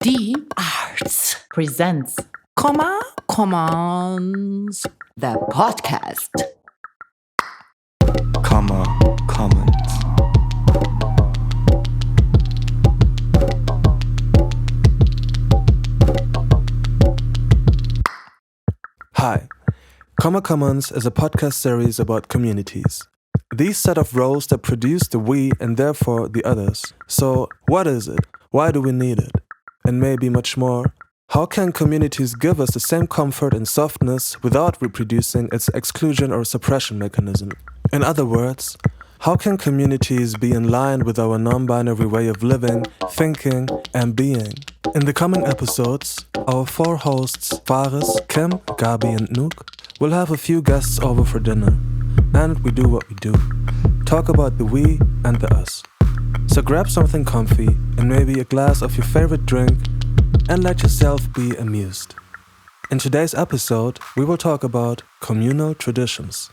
The Arts presents Commons, the podcast. Commons. Hi, Commons is a podcast series about communities. These set of roles that produce the we and therefore the others. So, what is it? Why do we need it? And maybe much more. How can communities give us the same comfort and softness without reproducing its exclusion or suppression mechanism? In other words, how can communities be in line with our non-binary way of living, thinking, and being? In the coming episodes, our four hosts, Faris, Kim, Gabi, and Nanouk, will have a few guests over for dinner. And we do what we do. Talk about the we and the us. So grab something comfy and maybe a glass of your favorite drink and let yourself be amused. In today's episode, we will talk about communal traditions.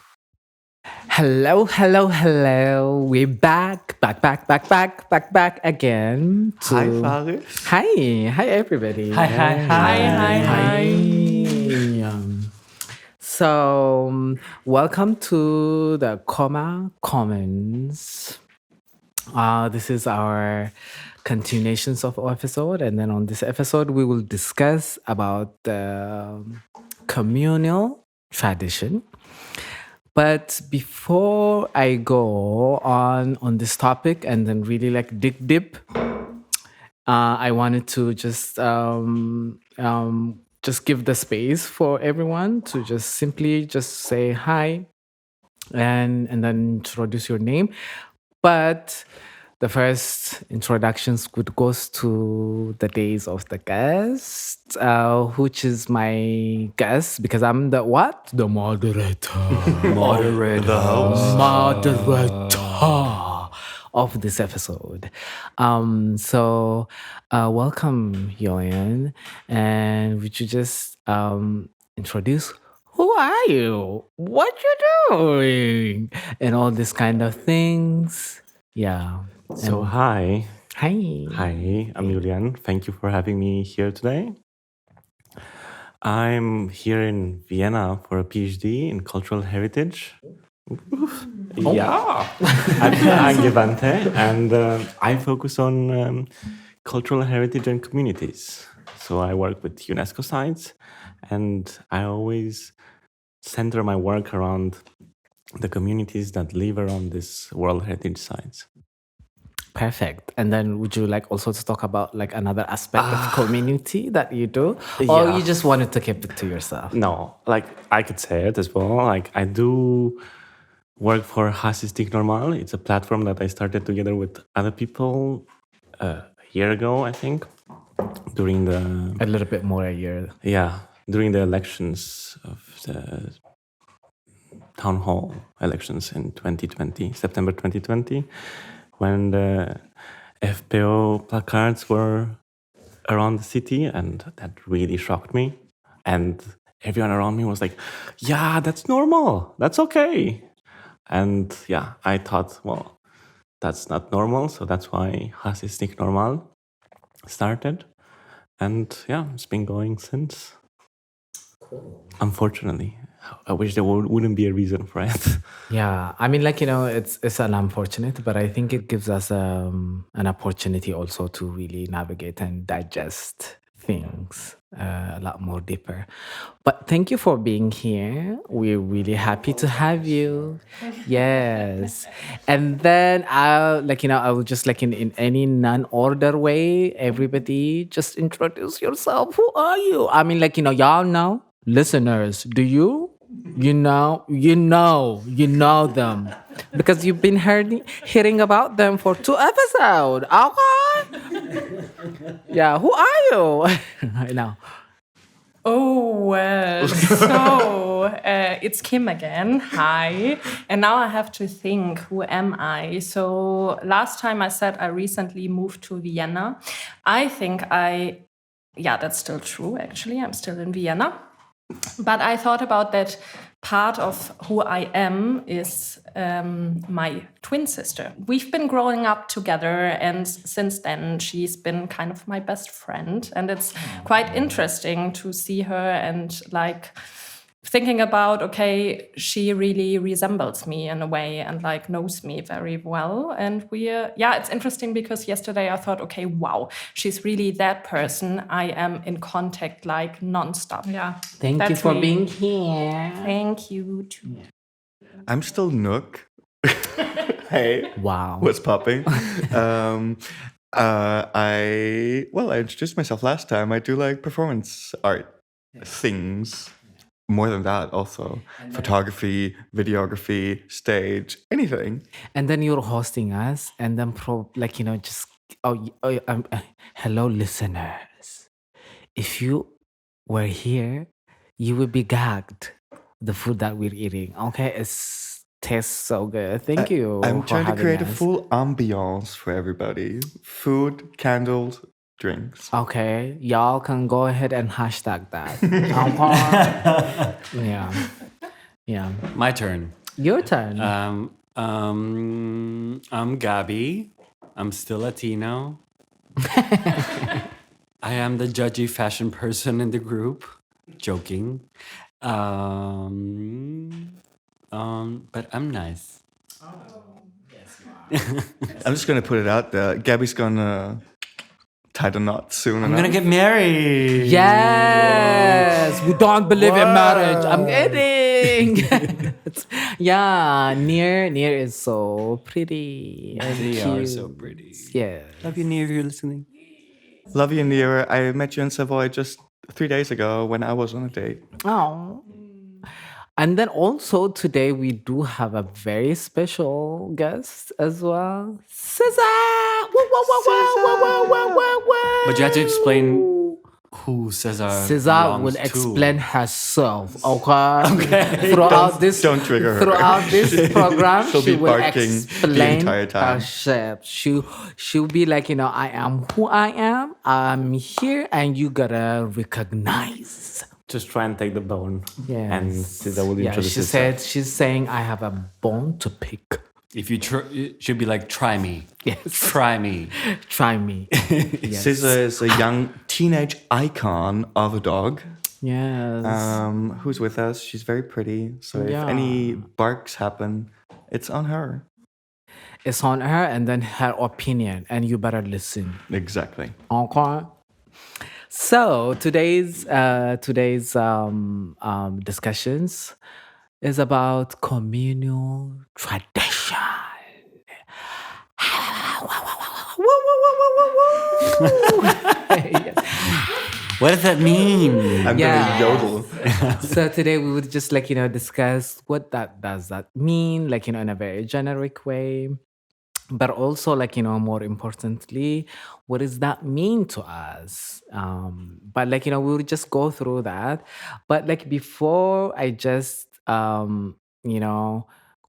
Hello. We're back again. Hi, Faris. Hi, everybody. Hi. So, welcome to the Commons. This is our continuations of our episode, and then on this episode, we will discuss about the communal tradition. But before I go on this topic and then really dig deep, I wanted to just give the space for everyone to just simply say hi and then introduce your name. But the first introductions goes to the days of the guest, which is my guest because I'm the what? The moderator. Moderator of this episode. So welcome, Yoyan. And would you just introduce who are you? What you doing? And all this kind of things. Yeah. So hi, Hi. I'm Julian. Thank you for having me here today. I'm here in Vienna for a PhD in cultural heritage. Yeah, at Angewandte, and I focus on cultural heritage and communities. So I work with UNESCO sites, and I always center my work around the communities that live around these World Heritage sites. Perfect. And then would you like also to talk about like another aspect of community that you do? Or Yeah. you just wanted to keep it to yourself? No, like I could say it as well. Like I do work for Hasistik Normal. It's a platform that I started together with other people a year ago, I think, during the A little bit more a year. during the elections of the town hall elections in 2020, September 2020, when the FPO placards were around the city, and that really shocked me. And everyone around me was like, yeah, that's normal. That's okay. And yeah, I thought, well, that's not normal. So that's why Hasistik Normal started. And yeah, it's been going since. Cool. Unfortunately. I wish there wouldn't be a reason for it. Yeah, I mean, it's an unfortunate, but I think it gives us an opportunity also to really navigate and digest things a lot more deeper. But thank you for being here. We're really happy to have you. Yes, and then I will just in any non-order way, everybody just introduce yourself. Who are you? I mean, y'all know. Listeners, do you? You know them because you've been hearing about them for 2 episodes. Okay. Yeah, who are you? I know. It's Kim again. Hi. And now I have to think, who am I? So last time I said I recently moved to Vienna. I think that's still true, actually. I'm still in Vienna. But I thought about that part of who I am is my twin sister. We've been growing up together, and since then she's been kind of my best friend. And it's quite interesting to see her and like thinking about, okay, she really resembles me in a way and like knows me very well. And it's interesting because yesterday I thought, okay, wow, she's really that person I am in contact like nonstop. Yeah. Thank you That's for me. being here. Thank you too. I'm still Nook. Hey, Wow. what's popping? I introduced myself last time. I do like performance art things. More than that, also photography, videography, stage, anything. And then you're hosting us, and then hello, listeners. If you were here, you would be gagged. The food that we're eating, okay, it tastes so good. Thank you. I'm for trying to having create a us. full ambiance for everybody. Food, candles, drinks. Okay, y'all can go ahead and hashtag that. Yeah. My turn. Your turn. I'm Gabby. I'm still Latino. I am the judgy fashion person in the group. Joking. But I'm nice. I'm just gonna put it out there. Gabby's gonna tie the knot soon. I'm gonna get married. Yes, we don't believe in marriage. I'm kidding. Yeah, Near is so pretty. And They are cute. so pretty. Yeah. Love you, Nia, if you're listening. Love you, Nira. I met you in Savoy just 3 days ago when I was on a date. Oh. And then also today we do have a very special guest as well. Cesar! Woo, woo, woo, woo, woo, woo, woo, woo, woo. But you have to explain who Cesar Cesar belongs will to. explain herself, okay? Throughout this, don't trigger her. Throughout this program, She'll she be will barking the explain entire time. herself. She'll be like, I am who I am. I'm here, and you gotta recognize. Just try and take the bone. Yes. And Cesar will introduce she herself. she's saying, I have a bone to pick. If you should be like, try me. Yes. Try me. Try me. Yes. Scissor is a young teenage icon of a dog. Yes. Who's with us. She's very pretty. So Yeah. if any barks happen, it's on her. It's on her, and then her opinion, and you better listen. Exactly. Okay. So today's discussions is about communal tradition. Yes. What does that mean? I'm Yeah. gonna yodel. So today we would just discuss what does that mean, in a very generic way. But also, more importantly, what does that mean to us? But we would just go through that. But before I just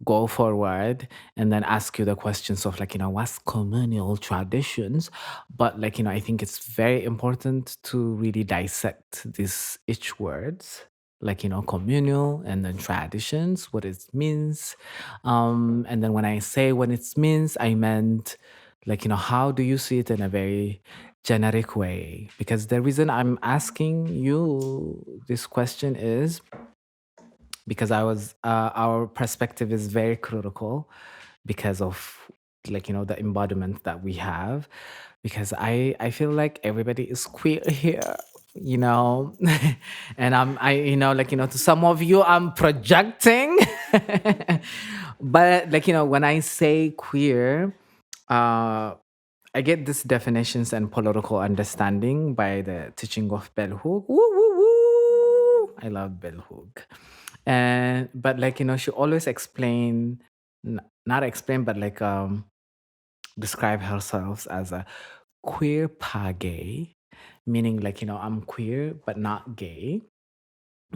go forward and then ask you the questions of what's communal traditions. But I think it's very important to really dissect these each words. Communal and then traditions, what it means. And then when I say what it means, I meant how do you see it in a very generic way? Because the reason I'm asking you this question is because our perspective is very critical because of the embodiment that we have. Because I feel like everybody is queer here. And to some of you I'm projecting. But when I say queer, I get these definitions and political understanding by the teaching of bell hook. Woo, woo, woo. I love bell hook. But she always not explain, but describe herself as a queer pagay, meaning I'm queer but not gay.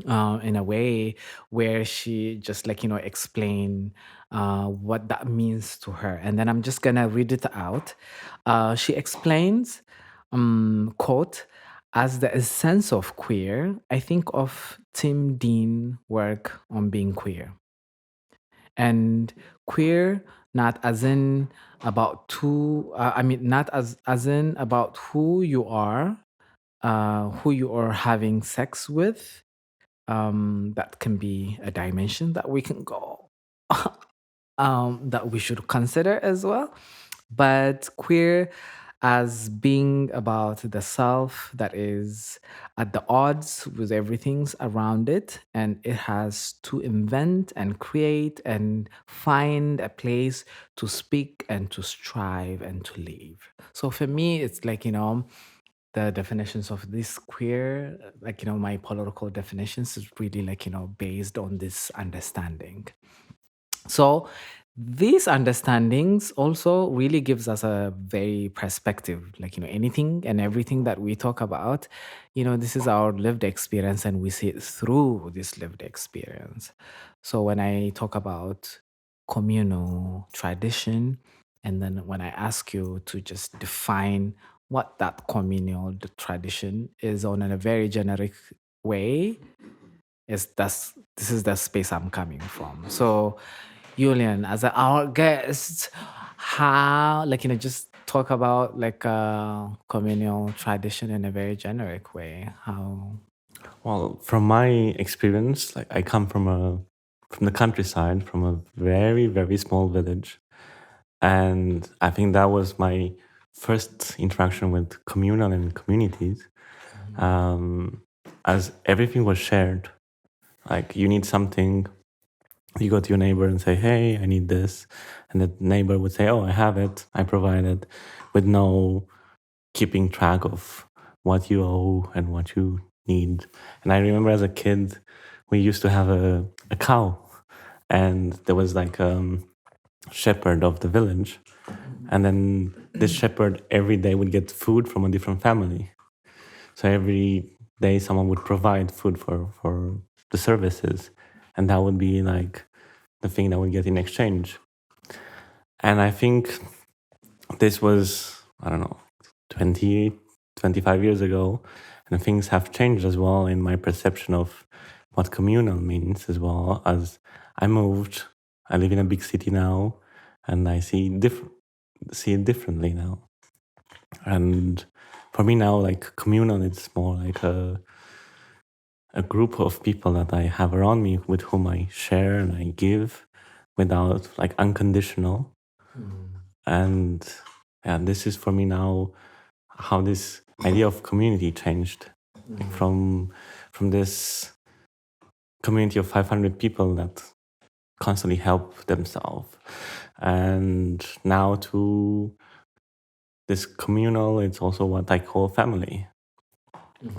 In a way where she just explain what that means to her, and then I'm just gonna read it out. She explains, quote, as the essence of queer, I think of Tim Dean work on being queer. And queer, not as in about not as in about who you are having sex with. That can be a dimension that we can go, that we should consider as well. But queer as being about the self that is at the odds with everything's around it, and it has to invent and create and find a place to speak and to strive and to live. So for me, it's like, the definitions of this queer, like, my political definitions is really like, based on this understanding. So these understandings also really gives us a very perspective, like, anything and everything that we talk about, this is our lived experience and we see it through this lived experience. So when I talk about communal tradition, and then when I ask you to just define what that communal tradition is on in a very generic way, this is the space I'm coming from. So Julian, as our guest, how, like, just talk about like communal tradition in a very generic way. How? Well, from my experience, like I come from the countryside, from a very, very small village. And I think that was my first interaction with communal and communities, as everything was shared. Like you need something, you go to your neighbor and say, hey, I need this. And the neighbor would say, oh, I have it, I provide it, with no keeping track of what you owe and what you need. And I remember as a kid, we used to have a cow, and there was like shepherd of the village, and then this shepherd every day would get food from a different family. So every day someone would provide food for the services, and that would be like the thing that would get in exchange. And I think this was, I don't know, 20, 25 years ago, and things have changed as well in my perception of what communal means as well. As I moved, I live in a big city now, and I see it differently now. And for me now, like communal, it's more like a group of people that I have around me with whom I share and I give without like unconditional. And yeah, this is for me now how this idea of community changed, like from this community of 500 people that constantly help themselves, and now to this communal. It's also what I call family.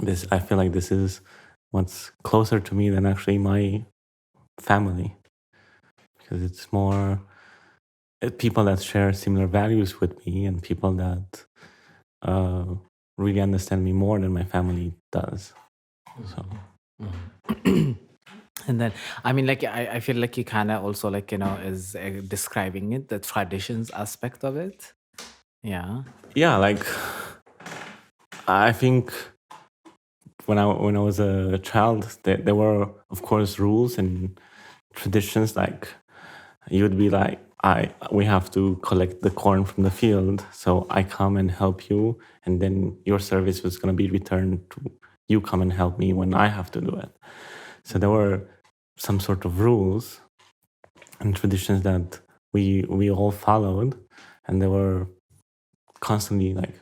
This, I feel like this is what's closer to me than actually my family, because it's more people that share similar values with me and people that really understand me more than my family does. So. And then, I mean, like, I feel like you kind of also, like, is describing it, the traditions aspect of it. Yeah. Yeah, like, I think when I was a child, there were, of course, rules and traditions. Like, you would be like, we have to collect the corn from the field, so I come and help you, and then your service was going to be returned to you come and help me when I have to do it. So there were some sort of rules and traditions that we all followed, and they were constantly like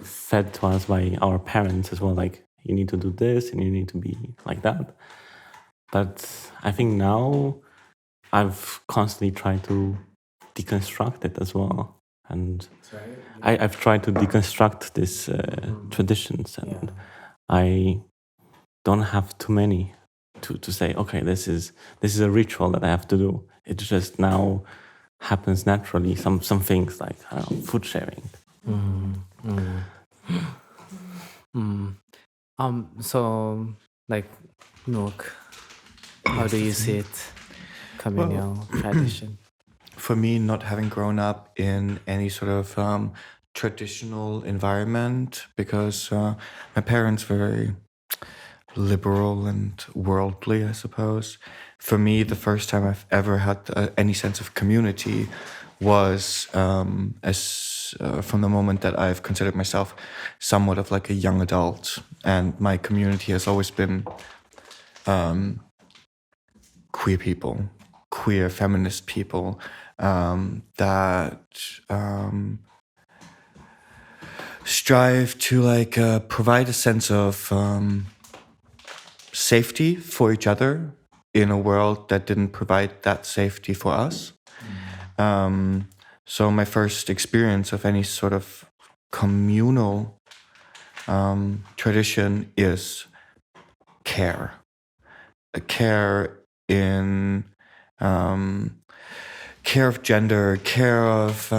fed to us by our parents as well. Like, you need to do this and you need to be like that. But I think now I've constantly tried to deconstruct it as well. And I've tried to deconstruct these traditions, and I don't have too many to say, okay, this is a ritual that I have to do. It just now happens naturally. Some things like, I don't know, food sharing. So, like, Nook, how do you see it? Communal tradition. For me, not having grown up in any sort of traditional environment because my parents were very liberal and worldly, I suppose. For me, the first time I've ever had any sense of community was from the moment that I've considered myself somewhat of like a young adult, and my community has always been queer people, queer feminist people that strive to like provide a sense of safety for each other in a world that didn't provide that safety for us. So my first experience of any sort of communal tradition is care. Care in care of gender, care of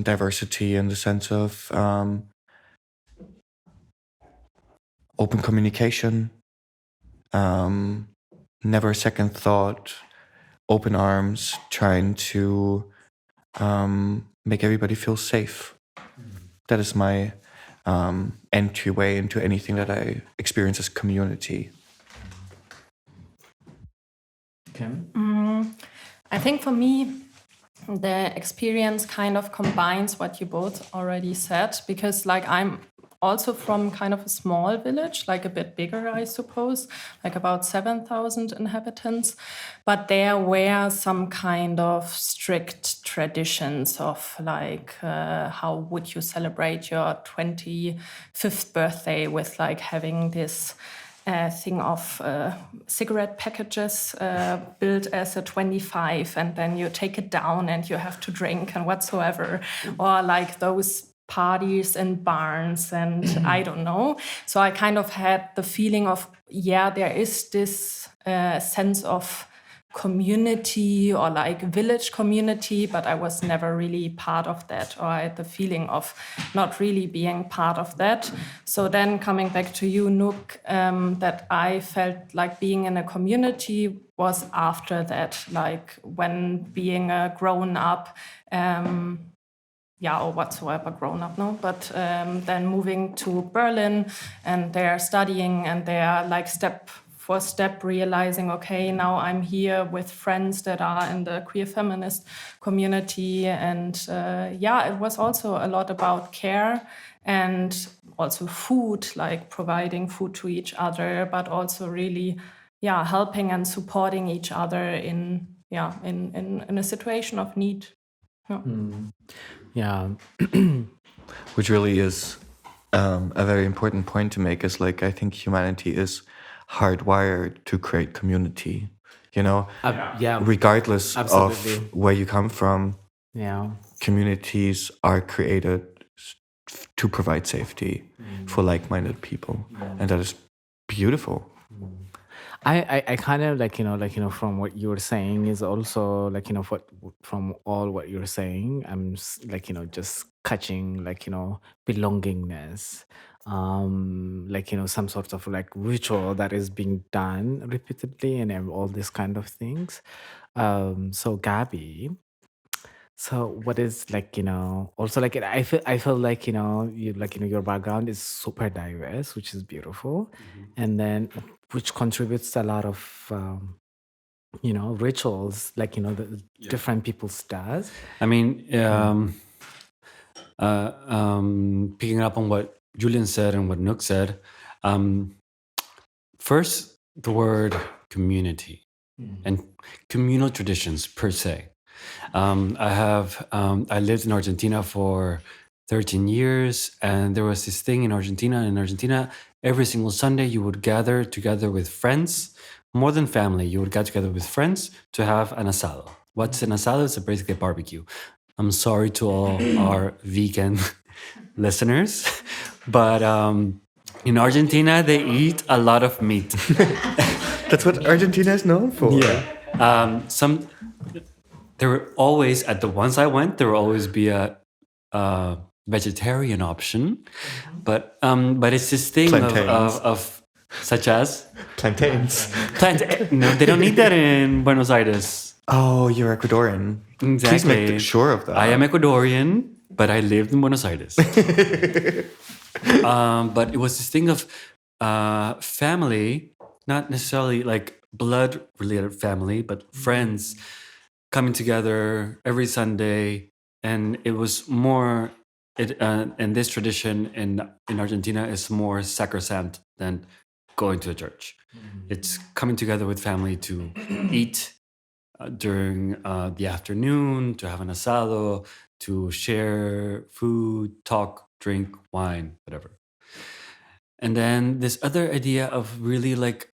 diversity in the sense of open communication, never a second thought, open arms, trying to make everybody feel safe. That is my entryway into anything that I experience as community. I think for me, the experience kind of combines what you both already said, because like I'm also from kind of a small village, like a bit bigger, I suppose, like about 7,000 inhabitants. But there were some kind of strict traditions of like how would you celebrate your 25th birthday with like having this thing of cigarette packages built as a 25, and then you take it down and you have to drink and whatsoever, or like those parties in barns and I don't know. So I kind of had the feeling of, yeah, there is this sense of community or like village community, but I was never really part of that, or I had the feeling of not really being part of that. So then coming back to you, Nook, that I felt like being in a community was after that, like when being a grown up, or whatsoever grown up, no? But then moving to Berlin and they're studying and they're like step for step realizing, okay, now I'm here with friends that are in the queer feminist community. And it was also a lot about care and also food, like providing food to each other, but also really, helping and supporting each other in a situation of need. Yeah. Which really is a very important point to make, is like I think humanity is hardwired to create community, you know, regardless Absolutely. of where you come from. Yeah. Communities are created to provide safety for like-minded people, and that is beautiful. I kind of like, from what you were saying is also like, from all what you're saying, I'm like, just catching like, belongingness, some sort of like ritual that is being done repeatedly and all these kind of things. So Gabby, so what is like, also like I feel like, you like, your background is super diverse, which is beautiful. And then which contributes to a lot of, rituals, like, the different people's does. I mean, picking up on what Julian said and what Nook said, first, the word community and communal traditions per se. I lived in Argentina for 13 years, and there was this thing in Argentina. In Argentina, every single Sunday, you would gather together with friends, more than family. You would get together with friends to have an asado. What's an asado? It's basically a barbecue. I'm sorry to all our vegan listeners, but in Argentina, they eat a lot of meat. That's what Argentina is known for. Yeah. There were always, at the ones I went, there will always be a vegetarian option, but it's this thing of such as plantains. No, they don't need that in Buenos Aires. Oh, you're Ecuadorian. Exactly. Please make sure of that. I am Ecuadorian. but I lived in Buenos Aires. But it was this thing of family, not necessarily like blood-related family, but friends coming together every Sunday, and it was more. And this tradition in Argentina is more sacrosanct than going to a church. It's coming together with family to eat during the afternoon, to have an asado, to share food, talk, drink, wine, whatever. And then this other idea of really like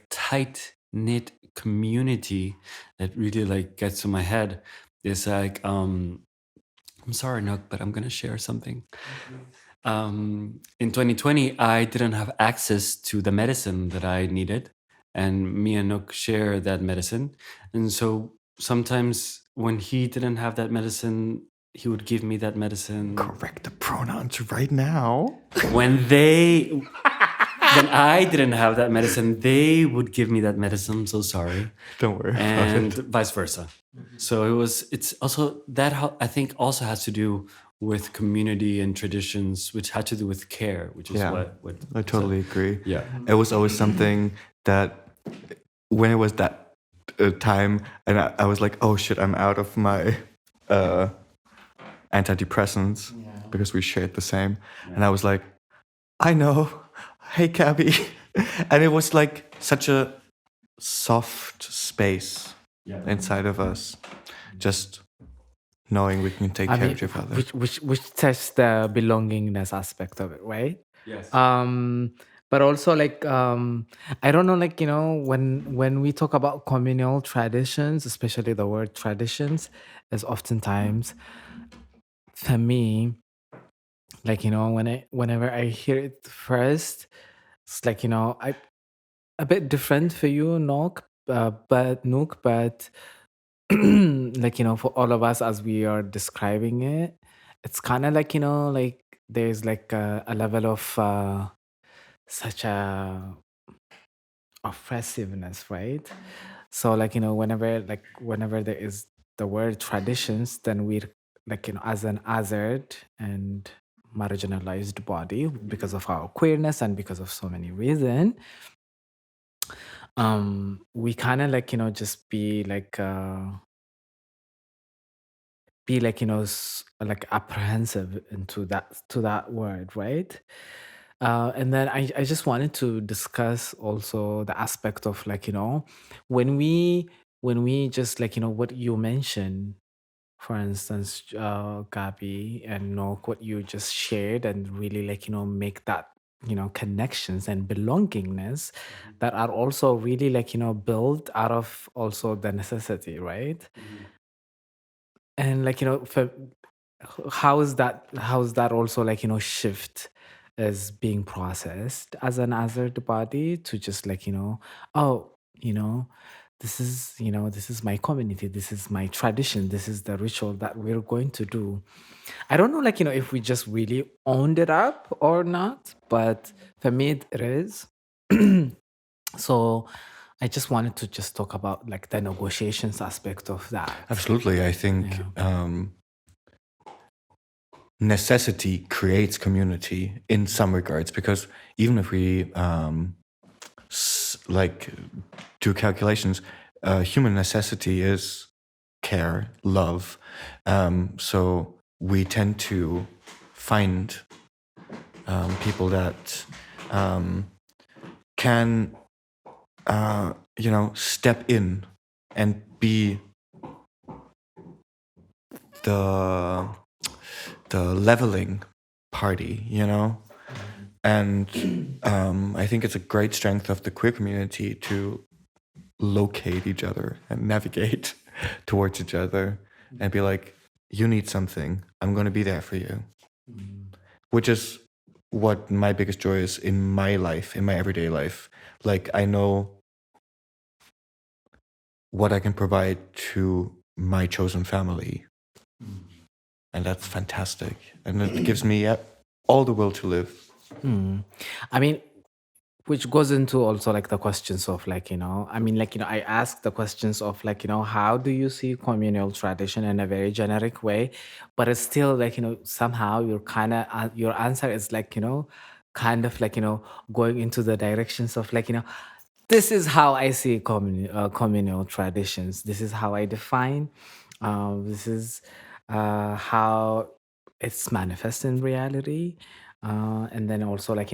tight knit community that really like gets to my head is like I'm sorry, Nook, but I'm gonna share something. In 2020, I didn't have access to the medicine that I needed, and me and Nook share that medicine. And so sometimes when he didn't have that medicine, he would give me that medicine. Correct the pronouns right now. When I didn't have that medicine, they would give me that medicine. I'm so sorry. Don't worry. And vice versa. So it's also that I think also has to do with community and traditions, which had to do with care, which is what I totally agree. Yeah. It was always something that when it was that time, and I was like, oh shit, I'm out of my antidepressants because we shared the same. And I was like, I know. Hey, Gabby. And it was like such a soft space inside of us. Just knowing we can take care of each other. Which tests the belongingness aspect of it, right? Yes. But also like I don't know, like, you know, when we talk about communal traditions, especially the word traditions, is oftentimes for me, like, you know, whenever I hear it first, it's like, you know, a bit different for you, Nook, but like, you know, for all of us as we are describing it, it's kind of like, you know, like there's like a level of such a oppressiveness, right? So like, you know, whenever there is the word traditions, then we're like, you know, as an othered and marginalized body because of our queerness and because of so many reasons, we kind of like, you know, just be like you know, like apprehensive into that word, right? And then I just wanted to discuss also the aspect of like, you know, when we just like, you know, what you mentioned, for instance, Gabi and Nook, what you just shared, and really like, you know, make that, you know, connections and belongingness that are also really like, you know, built out of also the necessity, right? And like, you know, how is that also like, you know, shift is being processed as an othered body to just like, you know, oh, you know, this is my community, this is my tradition, this is the ritual that we're going to do. I don't know, like, you know, if we just really owned it up or not, but for me it is. So I just wanted to just talk about like the negotiations aspect of that. Absolutely. I think necessity creates community in some regards, because even if we like do calculations, human necessity is care, love. So we tend to find people that can you know, step in and be the leveling party, you know. And I think it's a great strength of the queer community to locate each other and navigate towards each other and be like, you need something, I'm going to be there for you. Which is what my biggest joy is in my life, in my everyday life. Like, I know what I can provide to my chosen family. And that's fantastic. And it gives me all the will to live. I mean, which goes into also like the questions of like, I ask the questions of like, how do you see communal tradition in a very generic way, but it's still like, somehow you're kind of, your answer is like, kind of like, going into the directions of like, this is how I see communal traditions. This is how I define. This is how it's manifest in reality. And then also like,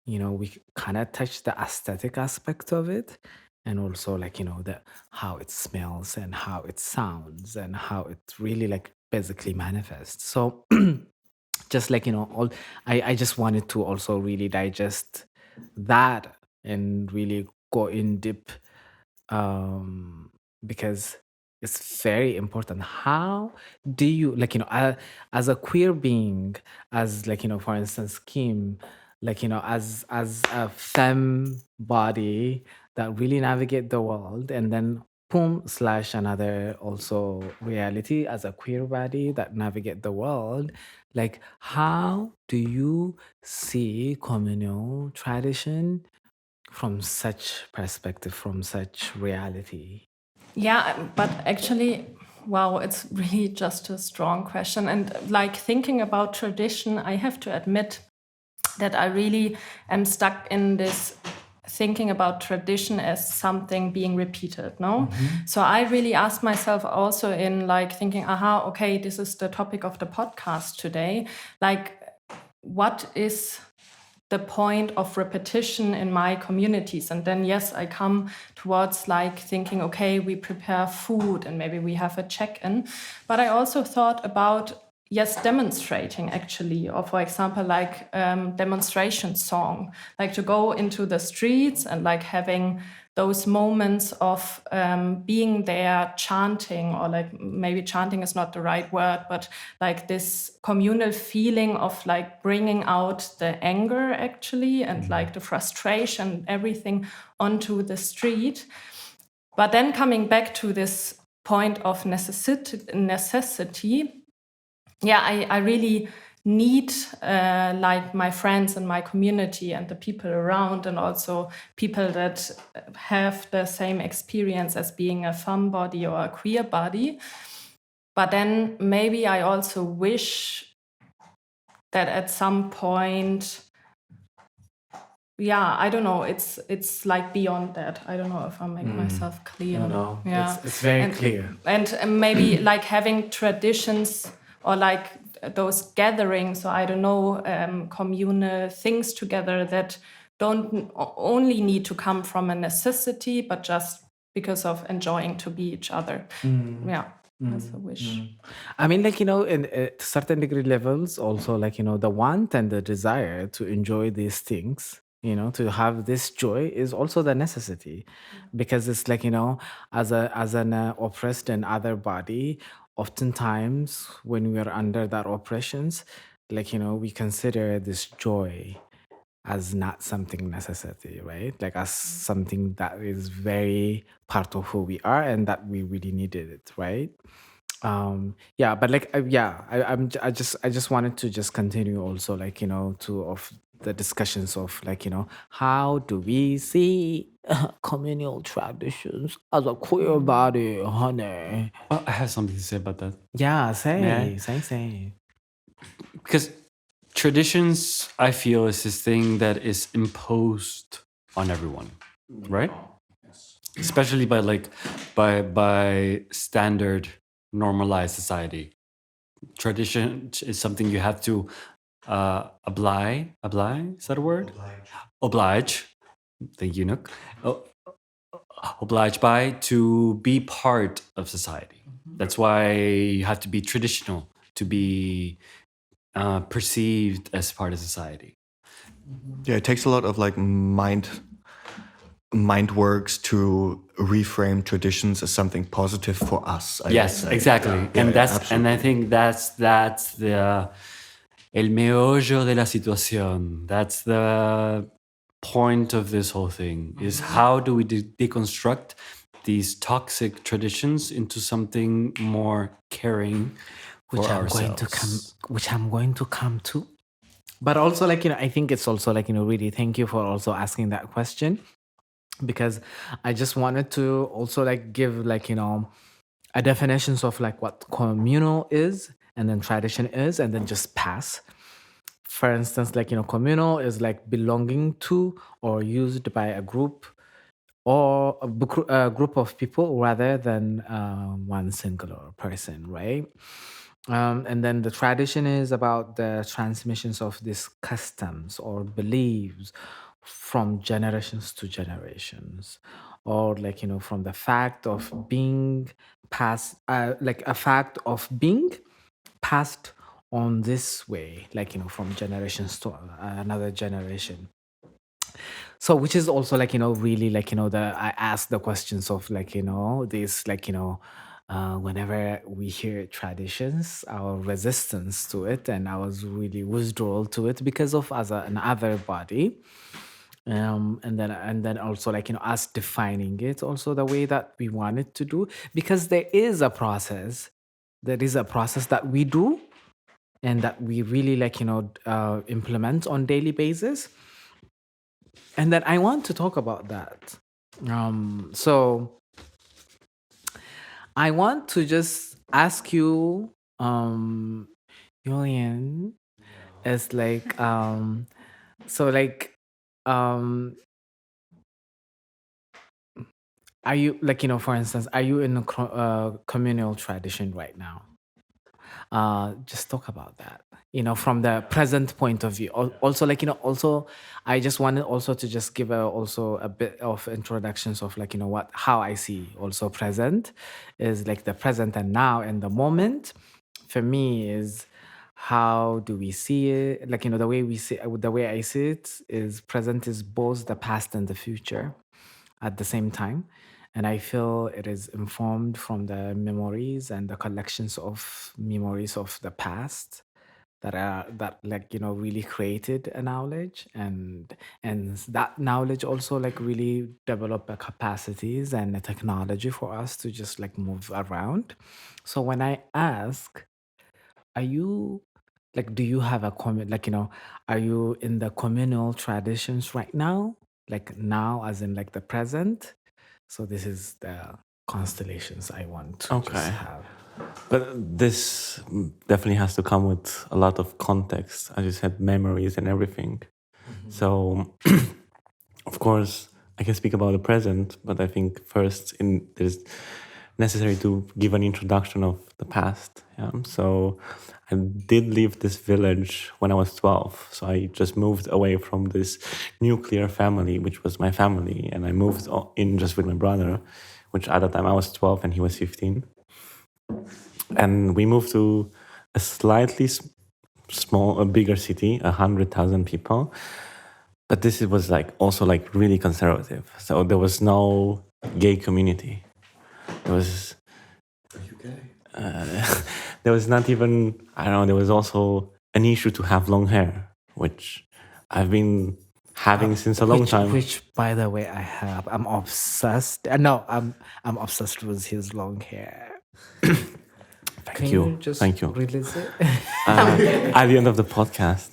we kind of touch the aesthetic aspect of it, and also like, the how it smells and how it sounds and how it really like basically manifests. So just like, I just wanted to also really digest that and really go in deep, because it's very important. How do you like, as a queer being, as like, for instance, Kim, like, as a femme body that really navigate the world, and then boom slash another also reality as a queer body that navigate the world, like how do you see communal tradition from such perspective, from such reality? Yeah, but actually, wow, it's really just a strong question. And like thinking about tradition, I have to admit that I really am stuck in this thinking about tradition as something being repeated, no? So I really ask myself also in like thinking, okay, this is the topic of the podcast today. Like, what is the point of repetition in my communities? And then, yes, I come towards like thinking, okay, we prepare food and maybe we have a check-in. But I also thought about, yes, demonstrating actually, or for example, like demonstration song, like to go into the streets and like having those moments of being there chanting, or like maybe chanting is not the right word, but like this communal feeling of like bringing out the anger actually, and like the frustration, everything onto the street. But then coming back to this point of necessity, yeah, I really need like my friends and my community and the people around, and also people that have the same experience as being a femme body or a queer body. But then maybe I also wish that at some point, yeah, I don't know, it's like beyond that. I don't know if I make myself clear. No, Yeah, it's very clear. And maybe like having traditions or like those gatherings, or I don't know, communal things together that don't only need to come from a necessity, but just because of enjoying to be each other. Yeah, that's a wish. I mean, like, in certain degree levels, also, like, the want and the desire to enjoy these things, to have this joy is also the necessity, because it's like, as an oppressed and other body, oftentimes when we're under that oppressions, like, we consider this joy as not something necessity, right? Like as something that is very part of who we are and that we really needed it, right? Yeah, but like I just wanted to just continue also, like, to of the discussions of, like, how do we see communal traditions as a queer body, honey? I have something to say about that. Yeah, say. Because traditions, I feel, is this thing that is imposed on everyone, right? Especially by standard normalized society. Tradition is something you have to oblige. Is that a word? Oblige. The eunuch. Oblige by to be part of society. That's why you have to be traditional to be perceived as part of society. Yeah, it takes a lot of like mind works to reframe traditions as something positive for us. I would say. Exactly. Yeah, And that's absolutely. and I think that's the el meollo de la situación. That's the point of this whole thing, is how do we deconstruct these toxic traditions into something more caring for Which I'm ourselves. going to come to. But also, like, I think it's also like, really thank you for also asking that question, because I just wanted to also like give like, a definitions of like what communal is, and then tradition is, and then just pass. For instance, like, communal is like belonging to or used by a group or a group of people rather than one singular person, right? And then the tradition is about the transmissions of these customs or beliefs from generations to generations, or like, from the fact of being passed, like a fact of being passed on this way, like, from generations to another generation. So which is also like, really like, I ask the questions of like, this like, whenever we hear traditions, our resistance to it, and I was really withdrawal to it because of as another body. And then also like, us defining it also the way that we want it to do, because there is a process that we do and that we really like, implement on daily basis. And then I want to talk about that. So I want to just ask you, Julian, as like, so like, are you like, for instance, are you in a communal tradition right now? Just talk about that, from the present point of view. Also like, also I just wanted also to just give also a bit of introductions of like, how I see also present is like the present and now and the moment for me is how do we see it, like, the way we see, the way I see it is present is both the past and the future at the same time. And I feel it is informed from the memories and the collections of memories of the past that like, really created a knowledge, and that knowledge also like really develop the capacities and the technology for us to just like move around. So when I ask, are you like, do you have a comment, like, are you in the communal traditions right now, like now as in like the present? So this is the constellations I want to just Okay. have. But this definitely has to come with a lot of context, as you said, memories and everything. So, of course, I can speak about the present, but I think first it is necessary to give an introduction of the past. Yeah? So, I did leave this village when I was 12. So I just moved away from this nuclear family, which was my family, and I moved in just with my brother, which at the time I was 12 and he was 15. And we moved to a slightly a bigger city, 100,000 people. But this was like also like really conservative. So there was no gay community. There was. Are you gay? There was not even, I don't know, there was also an issue to have long hair, which I've been having since a long time. Which, by the way, I have. I'm obsessed. No, I'm obsessed with his long hair. Can you just Thank you. release it? At the end of the podcast.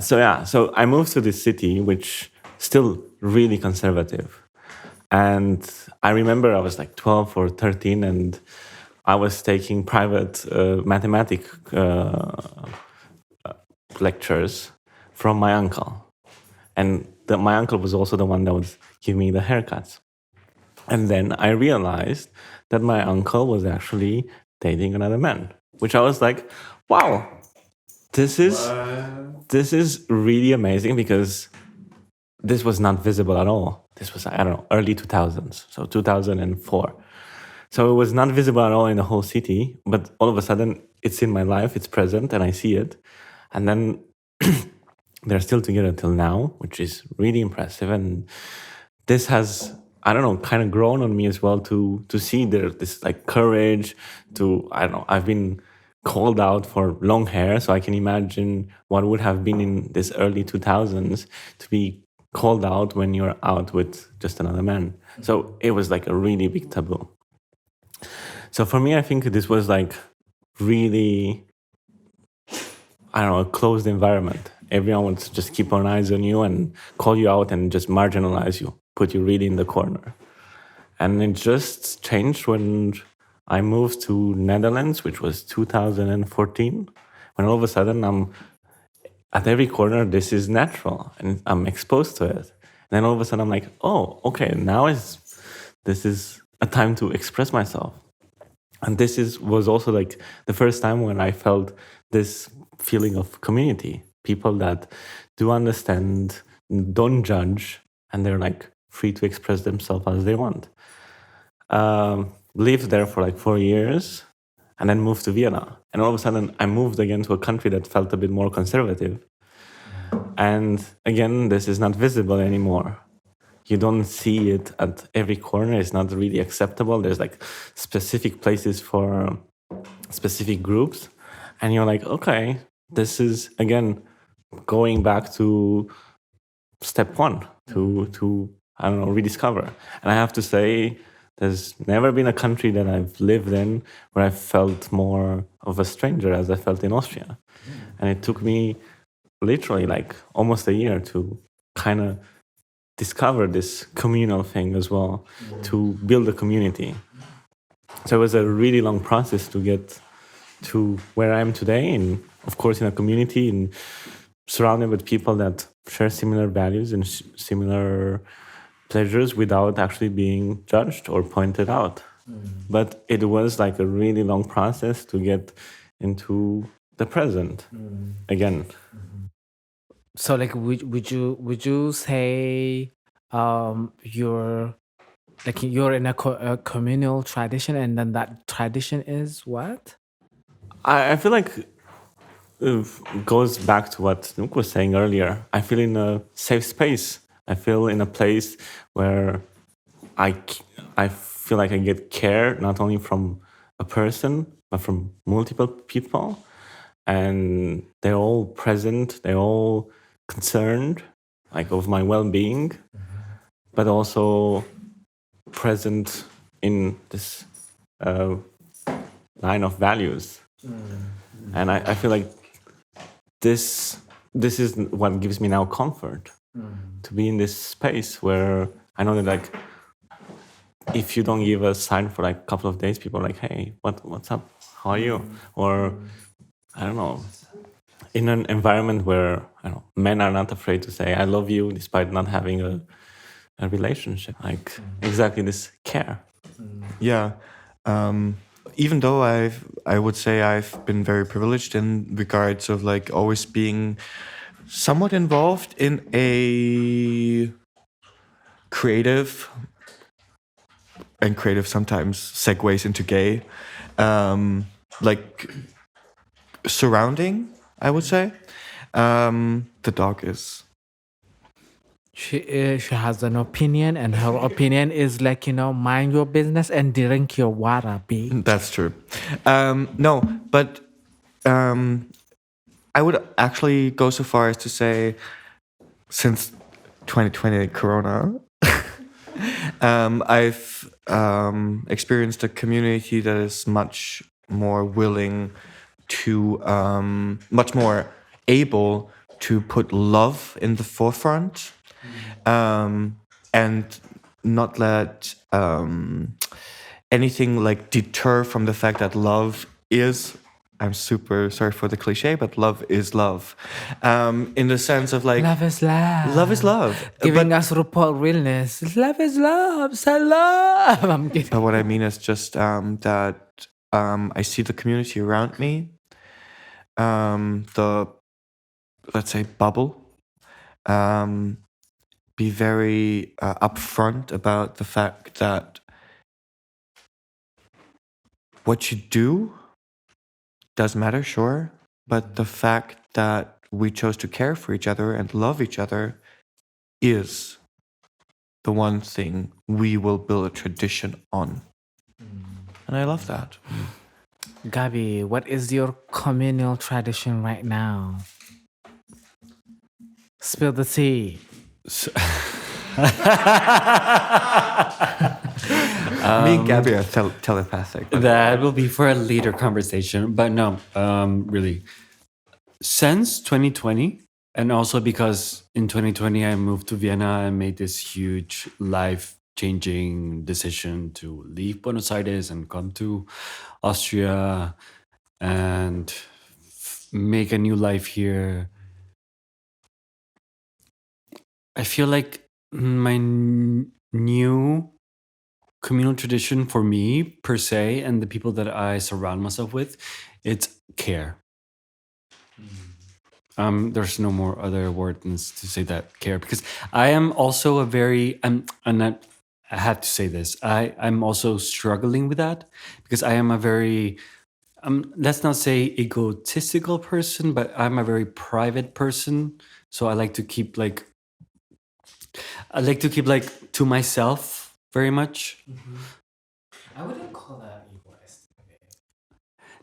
So I moved to this city, which still really conservative. And I remember I was like 12 or 13 and I was taking private mathematic lectures from my uncle. And my uncle was also the one that would give me the haircuts. And then I realized that my uncle was actually dating another man, which I was like, wow, this is really amazing, because this was not visible at all. This was, I don't know, early 2000s, so 2004. So it was not visible at all in the whole city, but all of a sudden it's in my life, it's present, and I see it. And then they're still together till now, which is really impressive. And this has, I don't know, kind of grown on me as well to see this like courage to, I don't know, I've been called out for long hair, so I can imagine what would have been in this early 2000s to be called out when you're out with just another man. So it was like a really big taboo. So for me, I think this was like really I don't know, a closed environment. Everyone would just keep an eyes on you and call you out and just marginalize you, put you really in the corner. And it just changed when I moved to Netherlands, which was 2014. When all of a sudden I'm at every corner, this is natural and I'm exposed to it. And then all of a sudden I'm like, oh, okay, this is a time to express myself. And was also like the first time when I felt this feeling of community, people that do understand, don't judge, and they're like free to express themselves as they want. Lived there for like 4 years and then moved to Vienna. And all of a sudden I moved again to a country that felt a bit more conservative. And again, this is not visible anymore. You don't see it at every corner. It's not really acceptable. There's like specific places for specific groups. And you're like, okay, this is again going back to step one to I don't know, rediscover. And I have to say, there's never been a country that I've lived in where I felt more of a stranger as I felt in Austria. And it took me literally like almost a year to kind of discover this communal thing as well, to build a community. So it was a really long process to get to where I am today, and of course in a community and surrounded with people that share similar values and similar pleasures without actually being judged or pointed out. But it was like a really long process to get into the present again. So, like, would you say you're in a communal tradition, and then that tradition is what? I feel like it goes back to what Nanouk was saying earlier. I feel in a safe space. I feel in a place where I feel like I get care not only from a person, but from multiple people. And they're all present, they're all concerned, like of my well-being, but also present in this line of values. And I feel like this is what gives me now comfort, to be in this space where I know that, like, if you don't give a sign for like a couple of days, people are like, hey, what's up? How are you? Or I don't know, in an environment where men are not afraid to say I love you despite not having a relationship, like exactly this care. Yeah. Even though I would say I've been very privileged in regards of like always being somewhat involved in a creative, and creative sometimes segues into gay, like surrounding, I would say. The dog is. She has an opinion, and her opinion is like, mind your business and drink your water, bitch. That's true. No, but I would actually go so far as to say, since 2020 Corona, I've experienced a community that is much more willing to, much more able to put love in the forefront, and not let anything like deter from the fact that love is, I'm super sorry for the cliche, but love is love. In the sense of like... Love is love. Love is love. Giving us RuPaul realness. Love is love. Say love. I'm kidding. But what I mean is just that I see the community around me, the, let's say, bubble, be very upfront about the fact that what you do does matter, sure, but the fact that we chose to care for each other and love each other is the one thing we will build a tradition on. And I love that. Gabi, what is your communal tradition right now? Spill the tea. Me and Gabriel are telepathic. That will be for a later conversation. But no, really, since 2020, and also because in 2020 I moved to Vienna and made this huge life-changing decision to leave Buenos Aires and come to Austria and make a new life here. I feel like my new communal tradition for me per se and the people that I surround myself with, it's care. There's no more other words to say that care, because I am also a very I'm not, I have to say this, I'm also struggling with that, because I am a very let's not say egotistical person, but I'm a very private person. So I like to keep like to myself very much. I wouldn't call that egoist.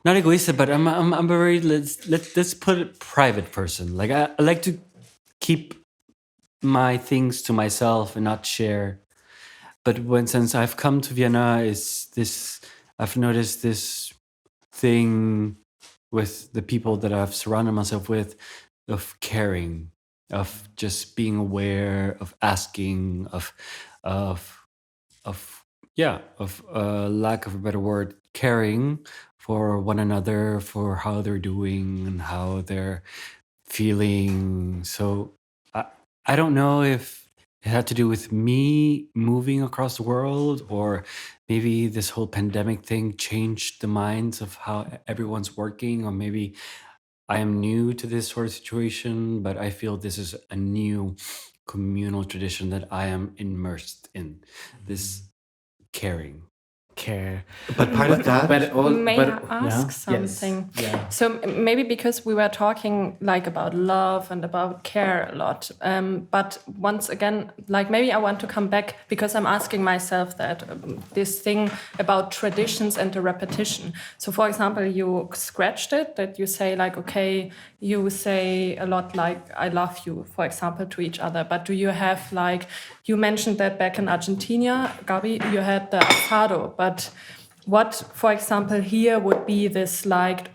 Not egoistic, but I'm a very let's put it private person. Like I like to keep my things to myself and not share. But since I've come to Vienna, I've noticed this thing with the people that I've surrounded myself with, of caring, of just being aware, of asking, of lack of a better word, caring for one another, for how they're doing and how they're feeling. So I don't know if it had to do with me moving across the world, or maybe this whole pandemic thing changed the minds of how everyone's working, or maybe I am new to this sort of situation, but I feel this is a new communal tradition that I am immersed in. This caring. Care. But part of that, May I ask something? Yes. Yeah. So maybe because we were talking like about love and about care a lot, but once again, like maybe I want to come back because I'm asking myself that this thing about traditions and the repetition. So for example, you scratched it, that you say like, okay, you say a lot like I love you, for example, to each other. But do you have like, you mentioned that back in Argentina, Gabi, you had the asado, but what, for example, here would be this like,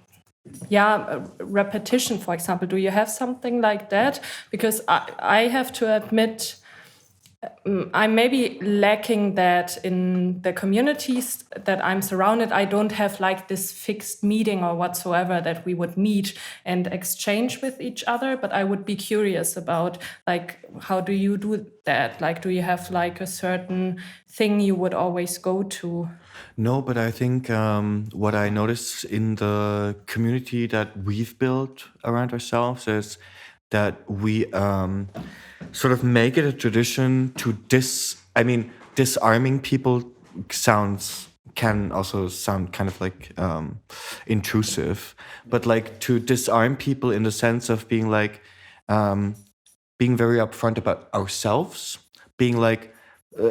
repetition, for example? Do you have something like that? Because I have to admit, I'm maybe lacking that in the communities that I'm surrounded. I don't have like this fixed meeting or whatsoever that we would meet and exchange with each other. But I would be curious about like, how do you do that? Like, do you have like a certain thing you would always go to? no, but I think what I notice in the community that we've built around ourselves is that we sort of make it a tradition to disarming people can also sound kind of like intrusive, but like to disarm people in the sense of being like being very upfront about ourselves, being like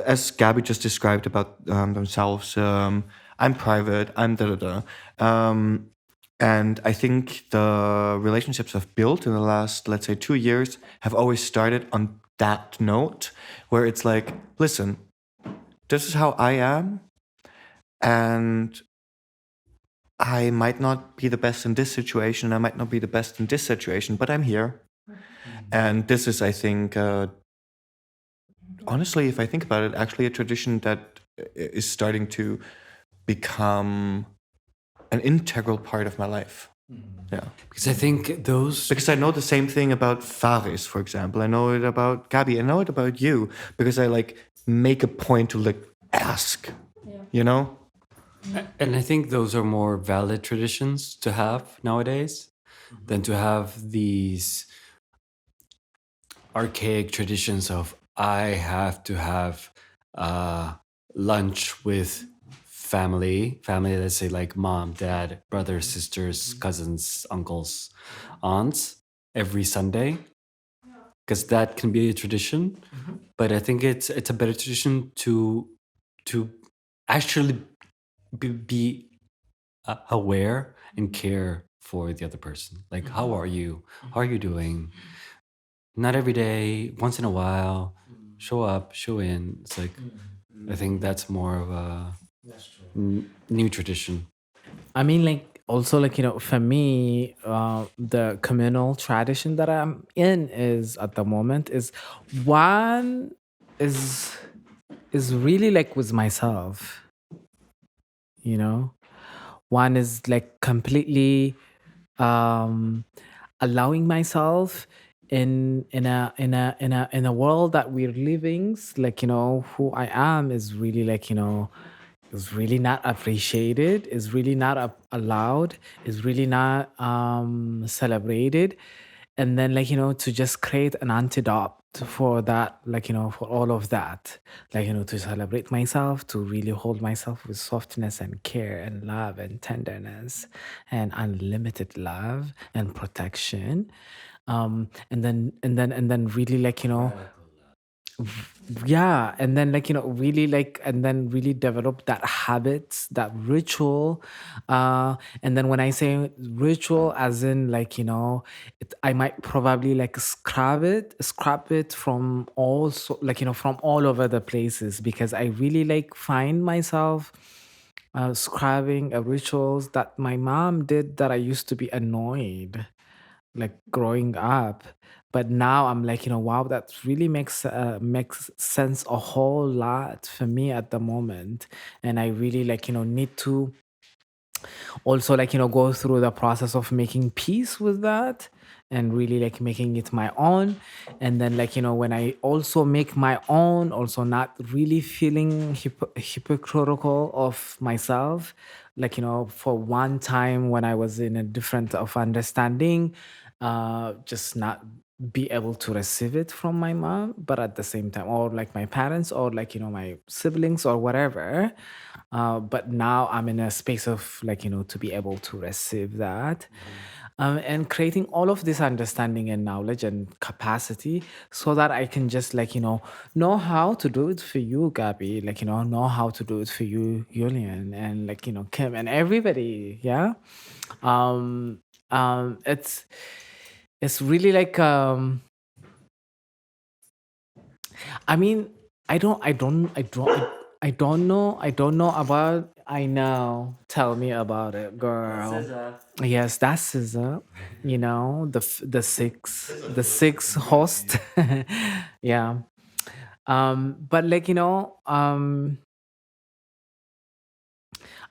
as Gabby just described about themselves, I'm private, I'm da da da. And I think the relationships I've built in the last, let's say, 2 years have always started on that note, where it's like, listen, this is how I am, and I might not be the best in this situation, I might not be the best in this situation, but I'm here. And this is, I think, honestly, if I think about it, actually a tradition that is starting to become an integral part of my life. Yeah. Because I think because I know the same thing about Faris, for example. I know it about Gabi. I know it about you because I like make a point to like ask, you know? And I think those are more valid traditions to have nowadays than to have these archaic traditions of I have to have lunch with family, let's say like mom, dad, brothers, sisters, cousins, uncles, aunts every Sunday, because that can be a tradition. But I think it's a better tradition to actually be aware and care for the other person. Like, how are you? How are you doing? Not every day, once in a while, show up, show in. It's like, I think that's more of a new tradition. I mean, like, also like, for me, the communal tradition that I'm in is at the moment is one is really like with myself, you know. One is like completely um allowing myself in a world that we're living, like, who I am is really like, is really not appreciated, is really not allowed, is really not celebrated. And then, like, to just create an antidote for that, like, for all of that, like, to celebrate myself, to really hold myself with softness and care and love and tenderness and unlimited love and protection. And then really, like, yeah, and then, like, really, like, and then really develop that habits, that ritual. And then when I say ritual, as in, like, I might probably like scrap it from also, like, from all over the places, because I really like find myself scribing rituals that my mom did, that I used to be annoyed, like, growing up. But now I'm like, wow, that really makes sense a whole lot for me at the moment. And I really, like, need to also, like, go through the process of making peace with that, and really like making it my own. And then, like, when I also make my own, also not really feeling hypocritical of myself, like, for one time when I was in a different of understanding, just not be able to receive it from my mom, but at the same time, or like my parents, or like, my siblings or whatever. But now I'm in a space of, like, to be able to receive that. And creating all of this understanding and knowledge and capacity, so that I can just, like, know how to do it for you, Gabby, like, know how to do it for you, Julian, and, like, Kim and everybody. Yeah. um it's really like, I mean, I don't know about. I know. Tell me about it, girl. Yes, that's Scissor. The six host. Yeah. But, like,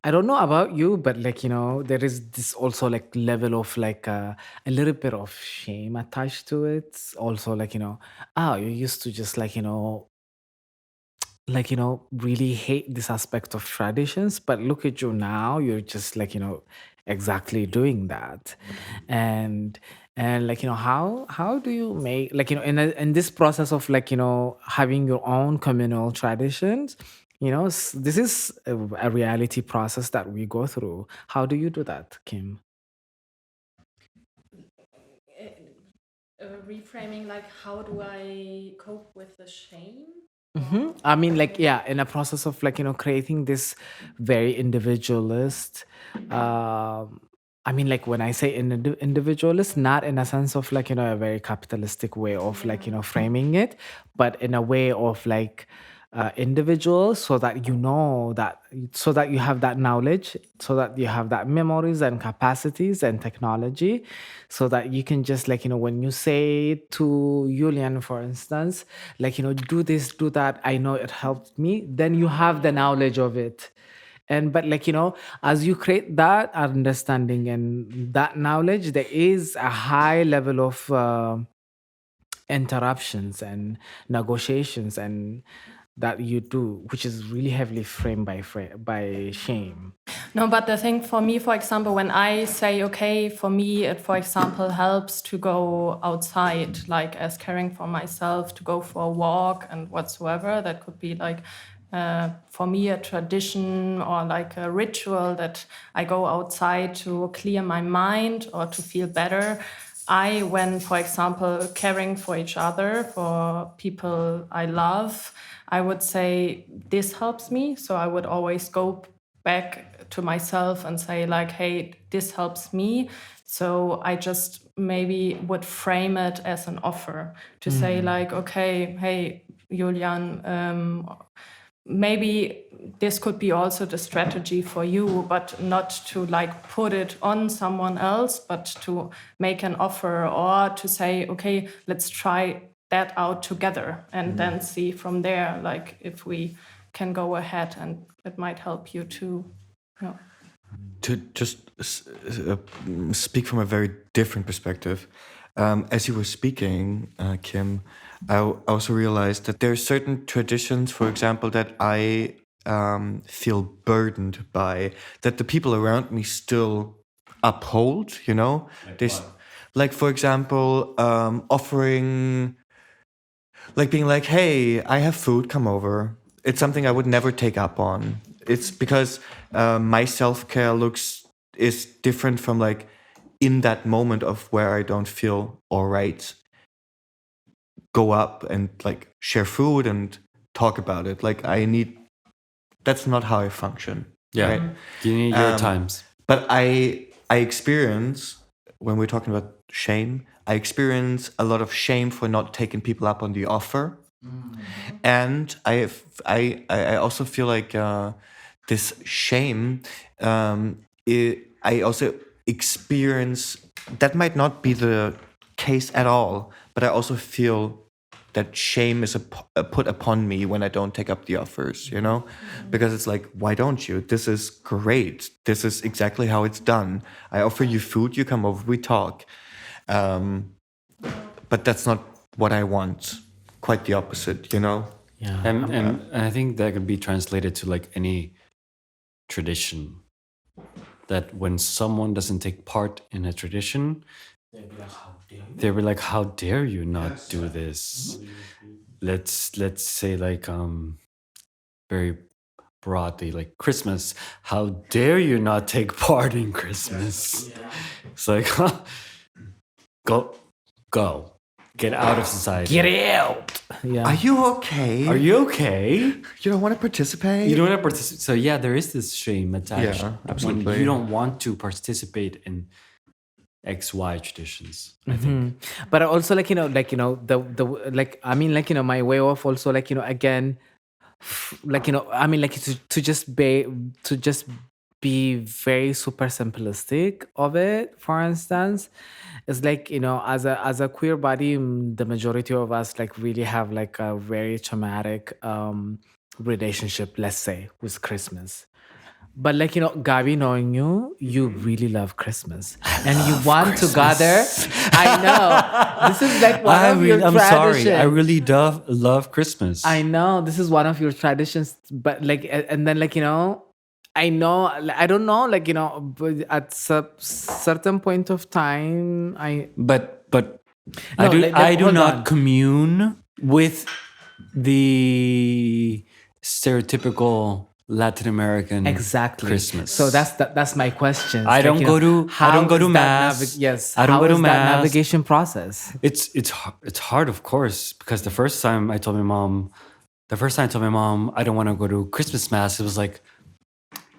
I don't know about you, but, like, there is this also, like, level of, like, a little bit of shame attached to it. Also, like, you used to just, like, really hate this aspect of traditions, but look at you now, you're just, like, exactly doing that. And and, like, how do you make, like, in this process of, like, having your own communal traditions, this is a reality process that we go through. How do you do that, Kim? Reframing, like, how do I cope with the shame? I mean, like, yeah, in a process of, like, creating this very individualist. I mean, like, when I say individualist, not in a sense of, like, a very capitalistic way of, like, framing it, but in a way of, like, individual, so that so that you have that knowledge, so that you have that memories and capacities and technology, so that you can just, like, when you say to Julian, for instance, like, do this, do that, I know it helped me, then you have the knowledge of it. And but, like, as you create that understanding and that knowledge, there is a high level of interruptions and negotiations, and that you do, which is really heavily framed by shame. No, but the thing for me, for example, when I say, okay, for me, it, for example, helps to go outside, like, as caring for myself, to go for a walk and whatsoever. That could be, like, for me, a tradition or like a ritual that I go outside to clear my mind or to feel better. When, for example, caring for each other, for people I love, I would say this helps me. So I would always go back to myself and say, like, hey, this helps me. So I just maybe would frame it as an offer to say, like, okay, hey, Julian, maybe this could be also the strategy for you, but not to like put it on someone else, but to make an offer or to say, okay, let's try that out together and then see from there, like if we can go ahead, and it might help you to, To just speak from a very different perspective, as you were speaking, Kim, I also realized that there are certain traditions, for example, that I feel burdened by, that the people around me still uphold, you know? Like, for example, offering, like being like, hey, I have food, come over. It's something I would never take up on. It's because my self-care is different from like in that moment of where I don't feel all right, go up and like share food and talk about it. Like that's not how I function. Yeah. Right? You need your times. But I experience, when we're talking about shame, I experience a lot of shame for not taking people up on the offer. And I also feel like this shame, I also experience, that might not be the case at all, but I also feel that shame is put upon me when I don't take up the offers, you know? Because it's like, why don't you? This is great. This is exactly how it's done. I offer you food, you come over, we talk. But that's not what I want. Quite the opposite, you know? Yeah. And I think that could be translated to like any tradition. That when someone doesn't take part in a tradition, they were like, how dare you not do this? Let's say like very broadly, like Christmas. How dare you not take part in Christmas? It's like, go. Get out of society. Get out. Yeah. Are you okay? Are you okay? You don't want to participate? You don't want to participate. So yeah, there is this shame attached. Yeah, when absolutely. you don't want to participate in XY traditions. I think. But also like the like I mean like my way of also like again like I mean like to just be very super simplistic of it. For instance, it's like as a queer body, the majority of us like really have like a very traumatic relationship, let's say, with Christmas. But like Gabi, knowing you really love Christmas and you want to gather. I know this is like one of your I'm traditions. sorry. I really love Christmas. I know this is one of your traditions, but like, and then like I know, I don't know, like but at certain point of time, But No, I do hold not on. commune with the stereotypical Latin American exactly Christmas. So that's my question. I don't go to mass. Yes, I don't how go to is that mass. navigation process? It's hard, of course, because the first time I told my mom I don't want to go to Christmas mass, it was like,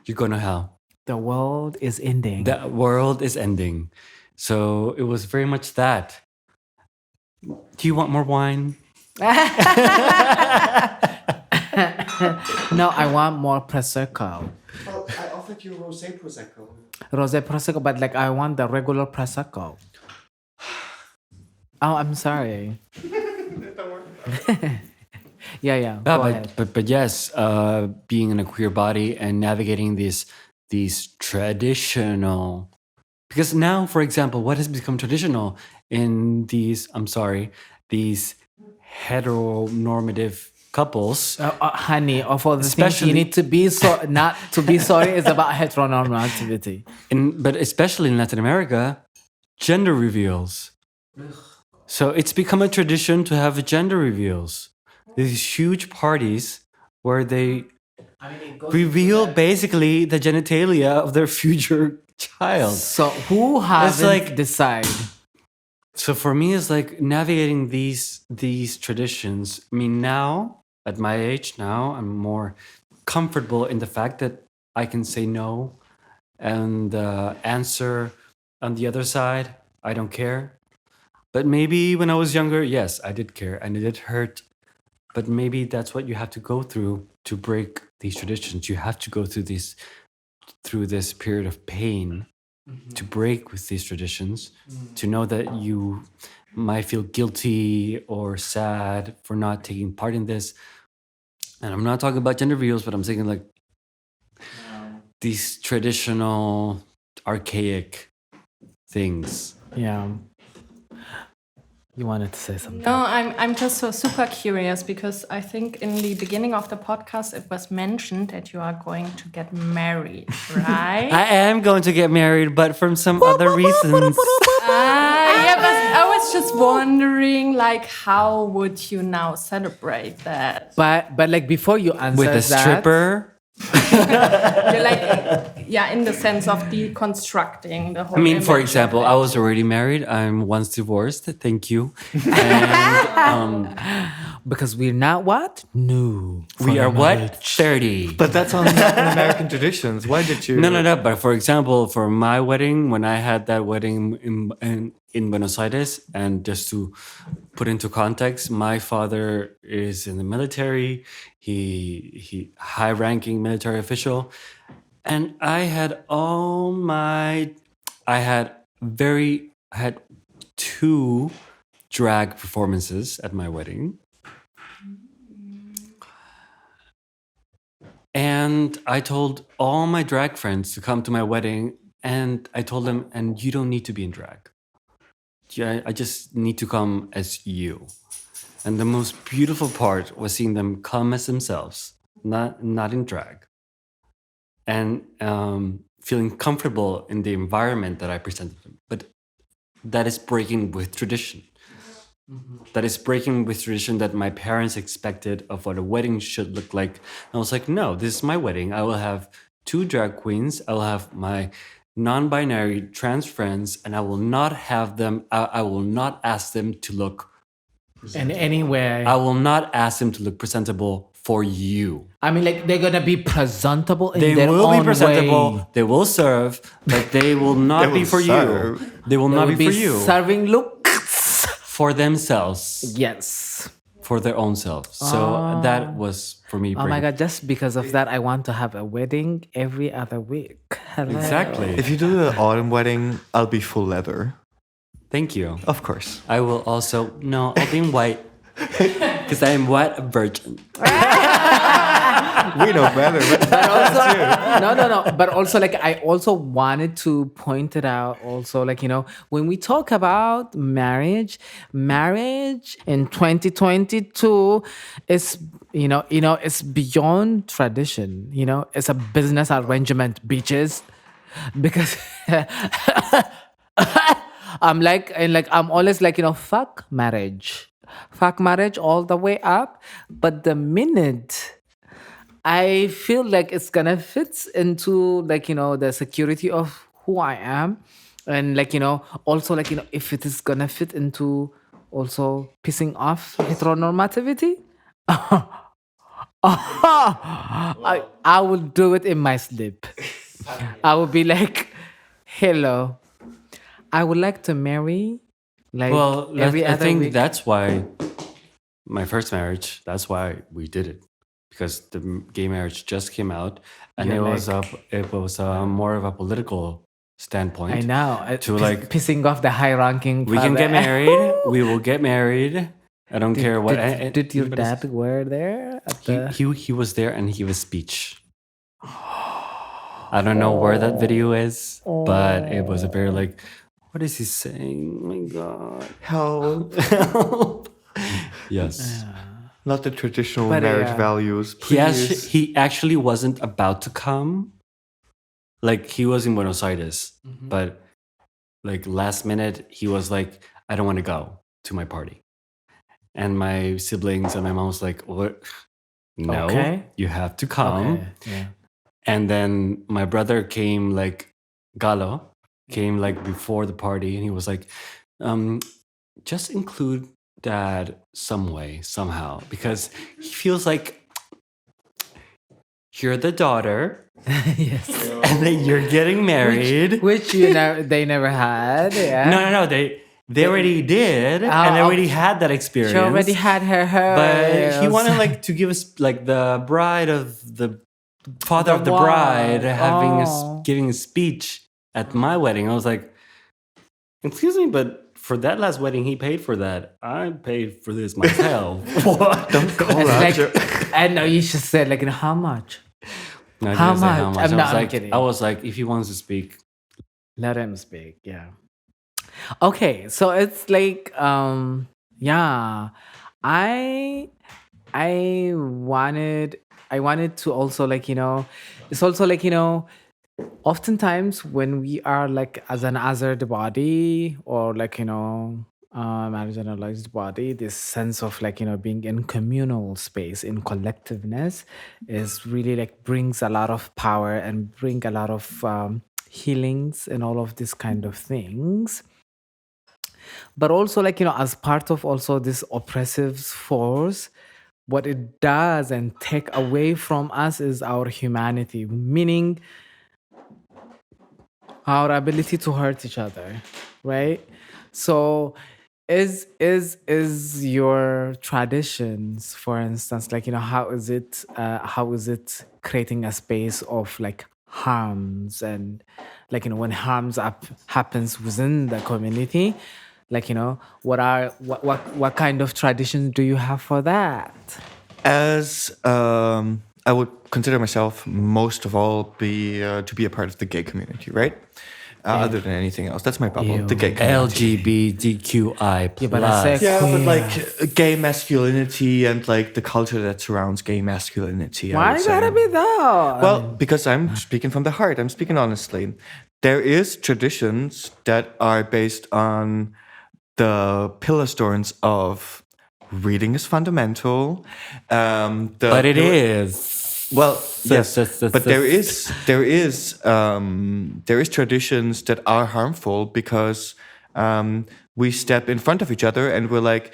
you're going to hell. The world is ending. The world is ending. So it was very much that. Do you want more wine? No, I want more prosecco. Well, I offered you rosé prosecco. Rosé prosecco, but like I want the regular prosecco. Oh, I'm sorry. Yeah. Go ahead. But yes, being in a queer body and navigating these traditional, because now, for example, what has become traditional in these heteronormative couples? Honey, of all the things Especially- you need to be not to be sorry is about heteronormativity. But especially in Latin America, gender reveals. So it's become a tradition to have gender reveals. These huge parties where they reveal basically the genitalia of their future child. So who hasn't like- decide? So for me, it's like navigating these traditions. I mean, now at my age, now I'm more comfortable in the fact that I can say no and answer on the other side. I don't care. But maybe when I was younger, yes, I did care and it did hurt. But maybe that's what you have to go through to break these traditions, you have to go through this period of pain to break with these traditions, to know that you might feel guilty or sad for not taking part in this. And I'm not talking about gender reveals, but I'm saying like these traditional, archaic things. Yeah. You wanted to say something? No, I'm just so super curious because I think in the beginning of the podcast it was mentioned that you are going to get married, right? I am going to get married, but from some other reasons. Yeah, but I was just wondering, like, how would you now celebrate that? But like before you answer With a stripper. You're like, yeah, in the sense of deconstructing the whole. I mean, for image. example, I was already married. I'm once divorced. Thank you. And because we're not what? No. we are what? 30. But that's on American traditions. Why did you? No. But for example, for my wedding, when I had that wedding in Buenos Aires, and just to put into context, my father is in the military. He high-ranking military official, and I had two drag performances at my wedding. And I told all my drag friends to come to my wedding, and I told them, and you don't need to be in drag. Yeah, I just need to come as you. And the most beautiful part was seeing them come as themselves, not in drag. And feeling comfortable in the environment that I presented them. But that is breaking with tradition. That is breaking with tradition that my parents expected of what a wedding should look like. And I was like, no, this is my wedding. I will have two drag queens. I will have my non-binary trans friends, and I will not have them. I will not ask them to look. In any way. I will not ask them to look presentable for you. I mean, like, they're going to be presentable in They their will own be presentable. way. They will serve, but they will not They be will for serve. you. They will They not will be for you. serving looks. For themselves. Yes. For their own selves. So that was for me. Oh my God, just because of that, I want to have a wedding every other week. Hello. Exactly. If you do the autumn wedding, I'll be full leather. Thank you. Of course. I will also, no, I'll be in white. Because I am what? A virgin. We know better. But Also, no. But also, like, I also wanted to point it out also, like, when we talk about marriage in 2022 is, it's beyond tradition, it's a business arrangement, bitches. Because I'm always like, fuck marriage all the way up. But the minute I feel like it's gonna fit into the security of who I am, and also if it is gonna fit into also pissing off heteronormativity, I will do it in my sleep. I will be like, hello, I would like to marry every I other think week. that's why my first marriage, that's why we did it. Because the gay marriage just came out, and You're it was more of a political standpoint. I know. To like pissing off the high-ranking. we can father. get married. We will get married. I don't care what. Did your dad were there? At the... He was there, and he was speech. I don't know where that video is, but it was a very like, what is he saying? Oh my God, help. help! Yes. Not the traditional But, marriage values. Please. He actually wasn't about to come. Like, he was in Buenos Aires, but like last minute, he was like, I don't want to go to my party. And my siblings and my mom was like, what? No, Okay. you have to come. Okay, yeah. And then my brother came, like, Galo came like before the party, and he was like, just include Dad some way, somehow, because he feels like you're the daughter. Yes. And then you're getting married. Which they never had. Yeah. No. they already did, and they already had that experience. She already had her But he hers. wanted like to give us like the bride of the father The of the bride what? giving a speech at my wedding. I was like, excuse me, but for that last wedding, he paid for that. I paid for this myself. What? Don't call It's out like, your- I know you should say like, how much? No, I How didn't say how much? much. I'm kidding. I was like, if he wants to speak, Let him speak. Yeah. Okay, so it's like, yeah, I I wanted to also like, it's also like, oftentimes when we are like as an othered body or like, marginalized body, this sense of like, being in communal space, in collectiveness is really like brings a lot of power and bring a lot of healings and all of these kind of things. But also like, as part of also this oppressive force, what it does and take away from us is our humanity, meaning our ability to hurt each other, right? So is your traditions, for instance, like, how is it creating a space of like harms and like, when harms happens within the community, like, what kind of traditions do you have for that? As I would consider myself most of all to be a part of the gay community, right? Other than anything else, that's my bubble. Ew. The gay community. LGBTQI+. Yeah, but I said Yeah, but queer. like gay masculinity and like the culture that surrounds gay masculinity. I Why would you say. gotta be that? Well, because I'm speaking from the heart. I'm speaking honestly. There is traditions that are based on the pillar stones of reading is fundamental. But it is. Well, yes, yes, but there is traditions that are harmful because we step in front of each other and we're like,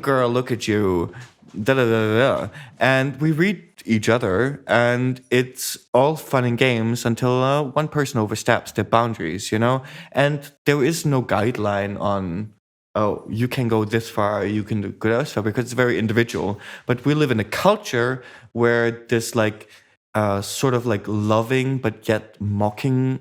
"Girl, look at you," da da da da, da. And we read each other, and it's all fun and games until one person oversteps their boundaries, And there is no guideline on, oh, you can go this far, you can go this far, because it's very individual. But we live in a culture where this like sort of like loving but yet mocking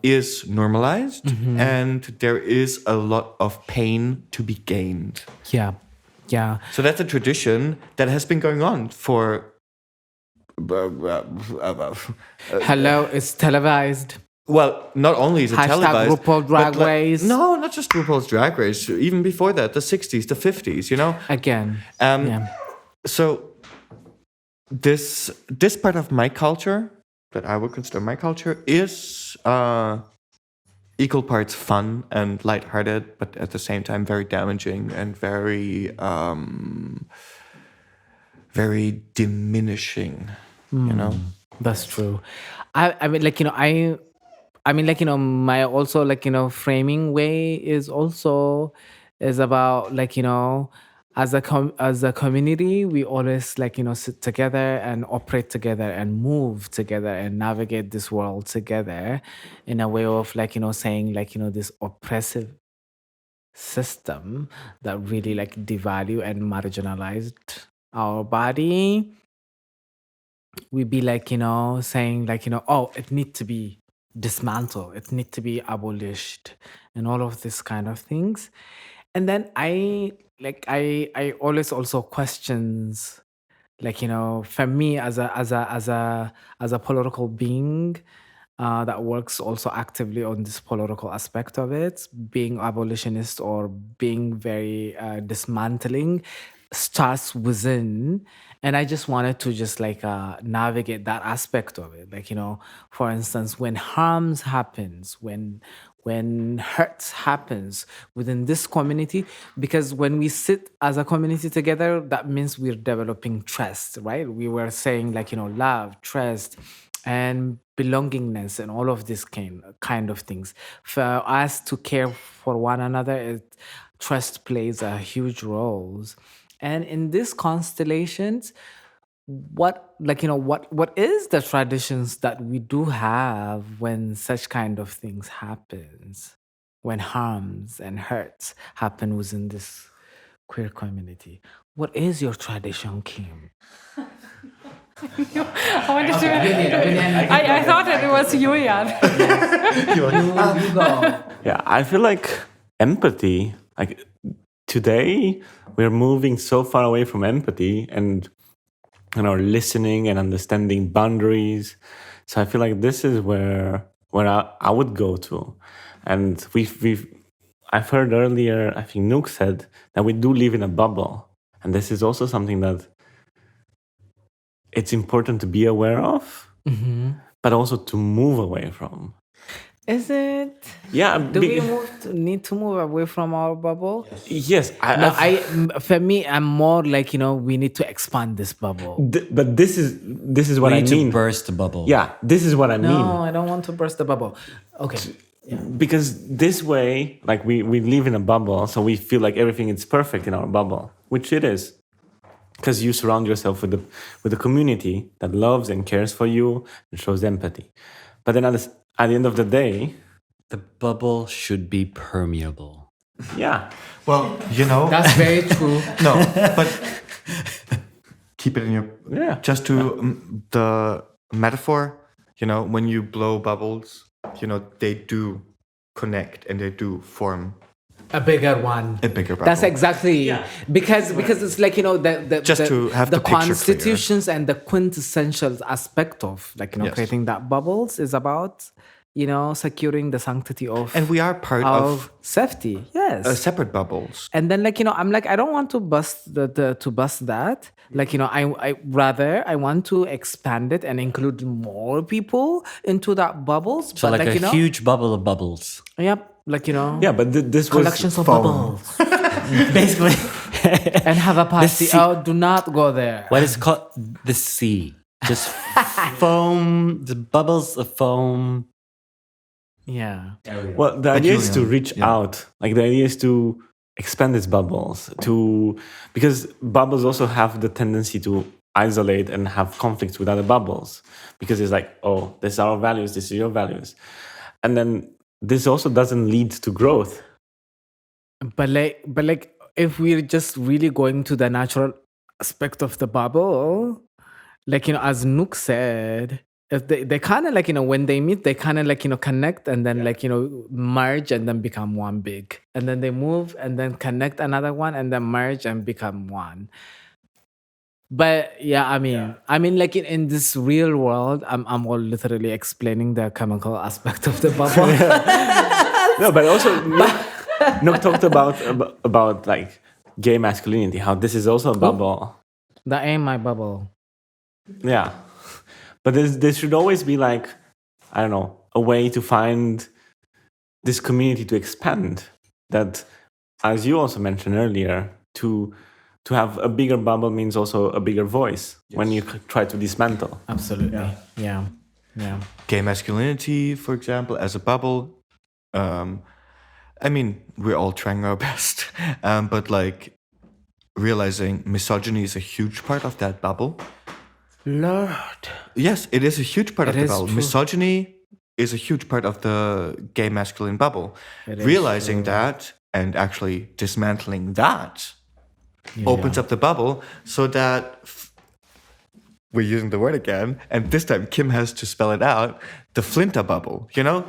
is normalized, and there is a lot of pain to be gained. Yeah. So that's a tradition that has been going on for. Hello, it's televised. Well, not only is it Hashtag televised, RuPaul Drag but, like, Race. no, not just RuPaul's Drag Race. Even before that, the 60s, the 50s, Again. Yeah. So this part of my culture that I would consider my culture is equal parts fun and lighthearted, but at the same time very damaging and very very diminishing. That's true. I mean, like, my also like, framing way is about like, as a community, we always like, sit together and operate together and move together and navigate this world together in a way of like, saying like, this oppressive system that really like devalue and marginalized our body. We be like, saying like, oh, it need to be dismantled, it need to be abolished, and all of this kind of things. And then I always also questions, like, for me as a political being that works also actively on this political aspect of it, being abolitionist or being very dismantling starts within. And I just wanted to just like navigate that aspect of it, like, for instance, when harms happens, when hurts happens within this community, because when we sit as a community together, that means we're developing trust, right? We were saying like, love, trust, and belongingness, and all of this kind of things. For us to care for one another, trust plays a huge role. And in these constellations, what is the traditions that we do have when such kind of things happens? when harms and hurts happen within this queer community. What is your tradition, Kim? I wanted to. I thought that it was Julian. You go. Yeah, I feel like empathy, like today we're moving so far away from empathy and listening and understanding boundaries. So I feel like this is where I would go to. And I've heard earlier, I think Nanouk said that we do live in a bubble. And this is also something that it's important to be aware of, but also to move away from. Is it? Yeah. Do we need to move away from our bubble? Yes. For me, I'm more like, we need to expand this bubble. But this is what We I need mean. to burst the bubble. Yeah, this is what I mean. No, I don't want to burst the bubble. Okay. Because this way, like we live in a bubble, so we feel like everything is perfect in our bubble, which it is. Because you surround yourself with a community that loves and cares for you and shows empathy. But then at the end of the day, The bubble should be permeable. yeah. Well, That's very true. no, but keep it in your. Yeah. Just to the metaphor, when you blow bubbles, they do connect and they do form A bigger one. a bigger bubble. That's exactly because it's like the Just to have the picture clear. constitutions and the quintessential aspect of Yes. creating that bubbles is about securing the sanctity of And we are part of safety. Yes. separate bubbles. And then I'm like I don't want to bust that. I want to expand it and include more people into that bubbles. So but like a huge bubble of bubbles. Yep. Yeah, but this was Collections of foam. bubbles. Basically. And have a party. sea- Oh, do not go there. What is called the sea. Just foam, the bubbles of foam. Yeah. Well, the idea is to Julian, reach out. Like the idea is to expand these bubbles because bubbles also have the tendency to isolate and have conflicts with other bubbles because it's like, oh, this is our values, this is your values. And then this also doesn't lead to growth. But if we're just really going to the natural aspect of the bubble, as Nanouk said, if they kind of when they meet, they kind of connect and then merge and then become one big. And then they move and then connect another one and then merge and become one. But in this real world, I'm all literally explaining the chemical aspect of the bubble. No, but also Nanouk talked about like gay masculinity, how this is also a bubble. That ain't my bubble. Yeah. But there should always be like, I don't know, a way to find this community to expand. That, as you also mentioned earlier, to have a bigger bubble means also a bigger voice when you try to dismantle. Absolutely. Yeah. Gay masculinity, for example, as a bubble. We're all trying our best, but realizing misogyny is a huge part of that bubble. Lord. Yes, it is a huge part of It the is bubble. true. Misogyny is a huge part of the gay masculine bubble. It is Realizing true. that and actually dismantling that opens up the bubble so that we're using the word again, and this time Kim has to spell it out. The Flinta bubble, Yeah.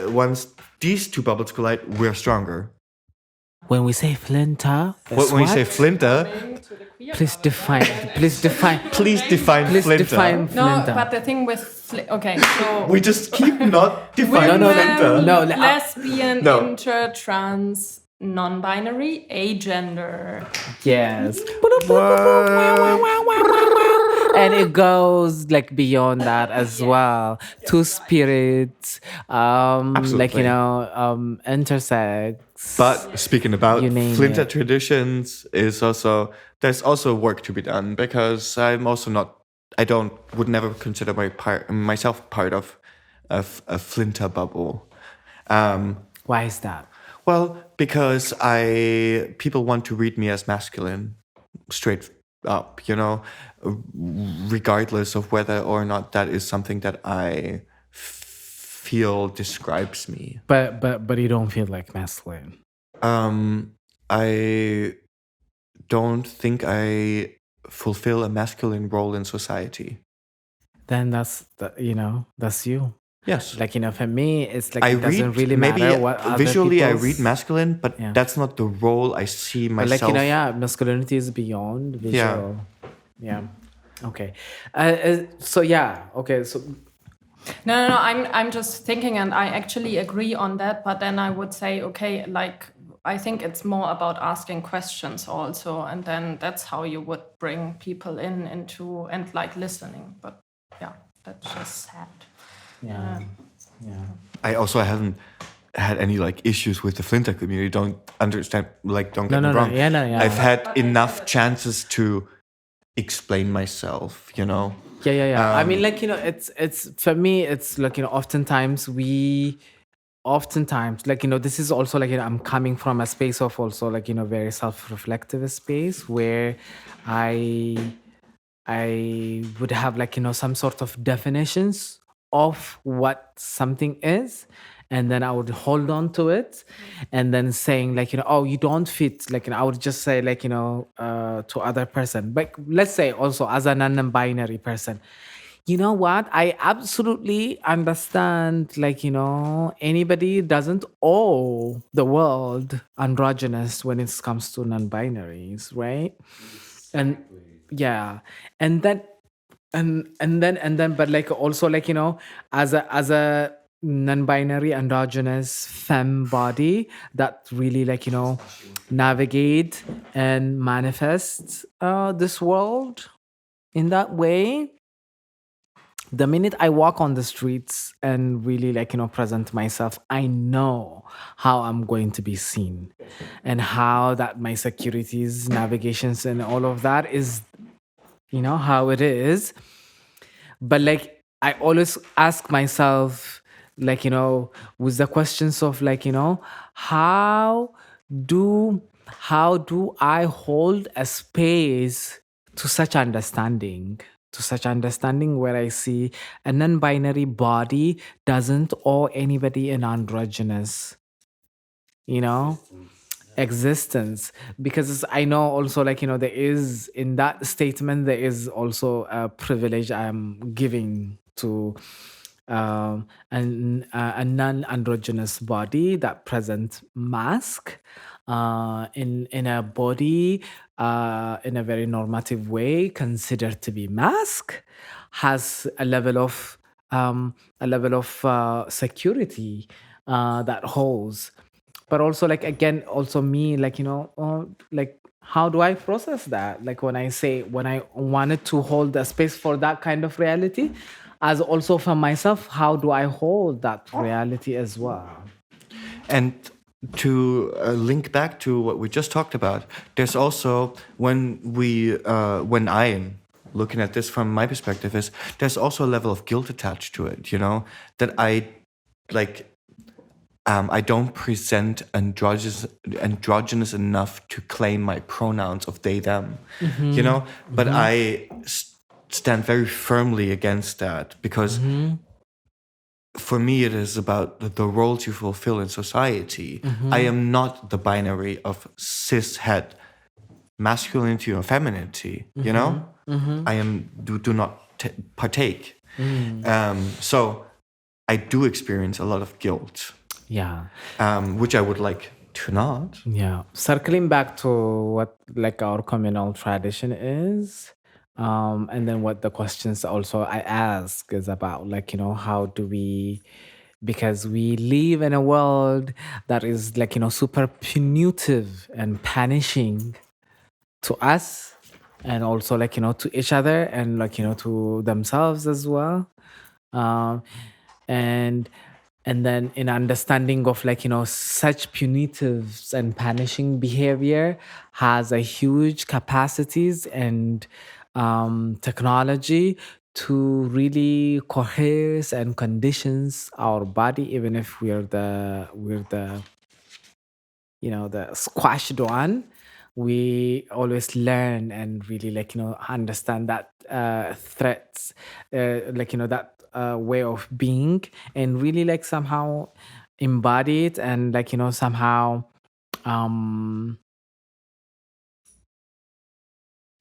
Once these two bubbles collide, we're stronger. When we say flinta, When you say Flinta, please define. please define Please Flinta. define No, flinta. but the thing with okay, so We just keep not defining No, Flinta. no, lesbian, No. inter, trans, non-binary, agender. Yes. And it goes beyond that as well. Two spirits, Absolutely. intersex. But speaking about You name Flinta it. traditions, there's also work to be done because I'm also not. Would never consider myself part of a Flinta bubble. Why is that? Well, because people want to read me as masculine, straight up, regardless of whether or not that is something that I feel describes me. But you don't feel like masculine. I don't think I fulfill a masculine role in society. Then that's you. Yes. Like, for me, it's like I it doesn't read really maybe matter what other visually I people's- read masculine, but Yeah. that's not the role I see But myself. like, masculinity is beyond visual. Yeah. Okay. So yeah. Okay. So No. I'm just thinking, and I actually agree on that. But then I would say, okay, like I think it's more about asking questions also, and then that's how you would bring people into and like listening. But yeah, that's just sad. yeah. I also haven't had any like issues with the Flinter community. Don't understand, like, don't get No, me no. wrong. Yeah. I've had enough chances to explain myself, you know. Yeah. I mean, like, it's for me, it's like, oftentimes, like, this is also like, I'm coming from a space of also like, very self-reflective space where I would have like, some sort of definitions of what something is. And then I would hold on to it and then saying like, oh, you don't fit. Like, I would just say like, to other person. But let's say also as a non-binary person, you know what? I absolutely understand, like, anybody doesn't owe the world androgynous when it comes to non-binaries, right? And yeah. And then but like also like, as a non-binary androgynous femme body that really like, navigate and manifest this world in that way, the minute I walk on the streets and really like, present myself, I know how I'm going to be seen and how that my securities, navigations, and all of that is, how it is. But like, I always ask myself, like, with the questions of like, how do I hold a space to such understanding? To such understanding where I see a non-binary body doesn't owe anybody an androgynous, existence. Because I know also like, there is in that statement, there is also a privilege I am giving to a non-androgynous body that present mask in a body in a very normative way considered to be mask, has a level of security that holds. But also like, again, also me, like, like, how do I process that? Like, when I wanted to hold a space for that kind of reality, as also for myself, how do I hold that reality as well? And to link back to what we just talked about, there's also when I am looking at this from my perspective, is there's also a level of guilt attached to it, that I like. I don't present androgynous enough to claim my pronouns of they, them, but I stand very firmly against that because for me, it is about the roles you fulfill in society. I am not the binary of cis het masculinity or femininity, I do not partake. So I do experience a lot of guilt. Yeah. Which I would like to not. Yeah. Circling back to what like our communal tradition is, and then what the questions also I ask is about, like, how do we, because we live in a world that is like, super punitive and punishing to us and also like, to each other and like, to themselves as well. And then in understanding of like, such punitive and punishing behavior has a huge capacities and technology to really coerce and conditions our body, even if we're the the squashed one. we always learn and really understand that threats, that way of being, and really somehow embody it, and somehow um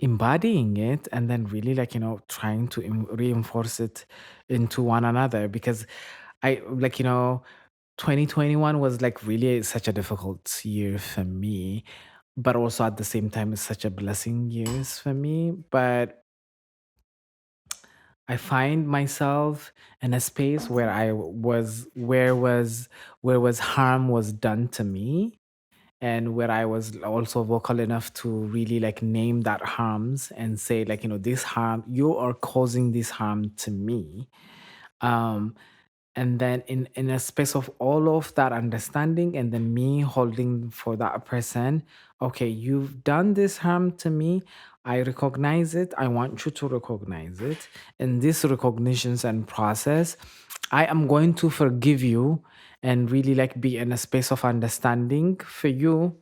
embodying it, and then really trying to reinforce it into one another. Because I 2021 was really such a difficult year for me, but also at the same time it's such a blessing years for me. But I find myself in a space where where was harm was done to me, and where I was also vocal enough to really name that harms and say this harm, you are causing this harm to me. Um, and then in a space of all of that understanding, and then me holding for that person, okay, you've done this harm to me, I recognize it, I want you to recognize it. In this recognitions and process, I am going to forgive you and really be in a space of understanding for you.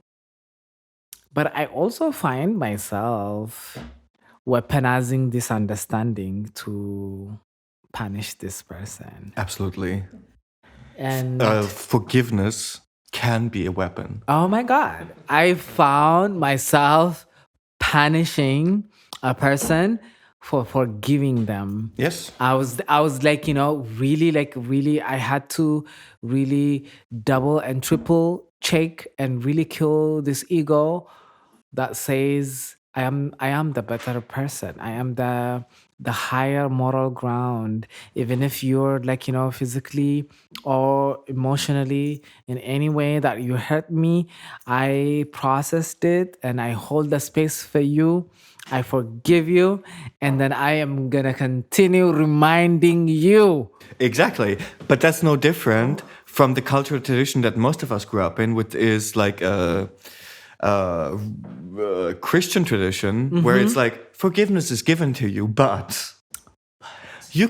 But I also find myself weaponizing this understanding to punish this person. Absolutely. And Forgiveness can be a weapon. oh my God, I found myself punishing a person for forgiving them. Yes. I was really, I had to really double and triple check and really kill this ego that says I am the better person. I am the higher moral ground. Even if you're physically or emotionally in any way that you hurt me, I processed it and I hold the space for you. I forgive you, and then I am gonna continue reminding you. Exactly. But that's no different from the cultural tradition that most of us grew up in, which is a Christian tradition where it's forgiveness is given to you, but you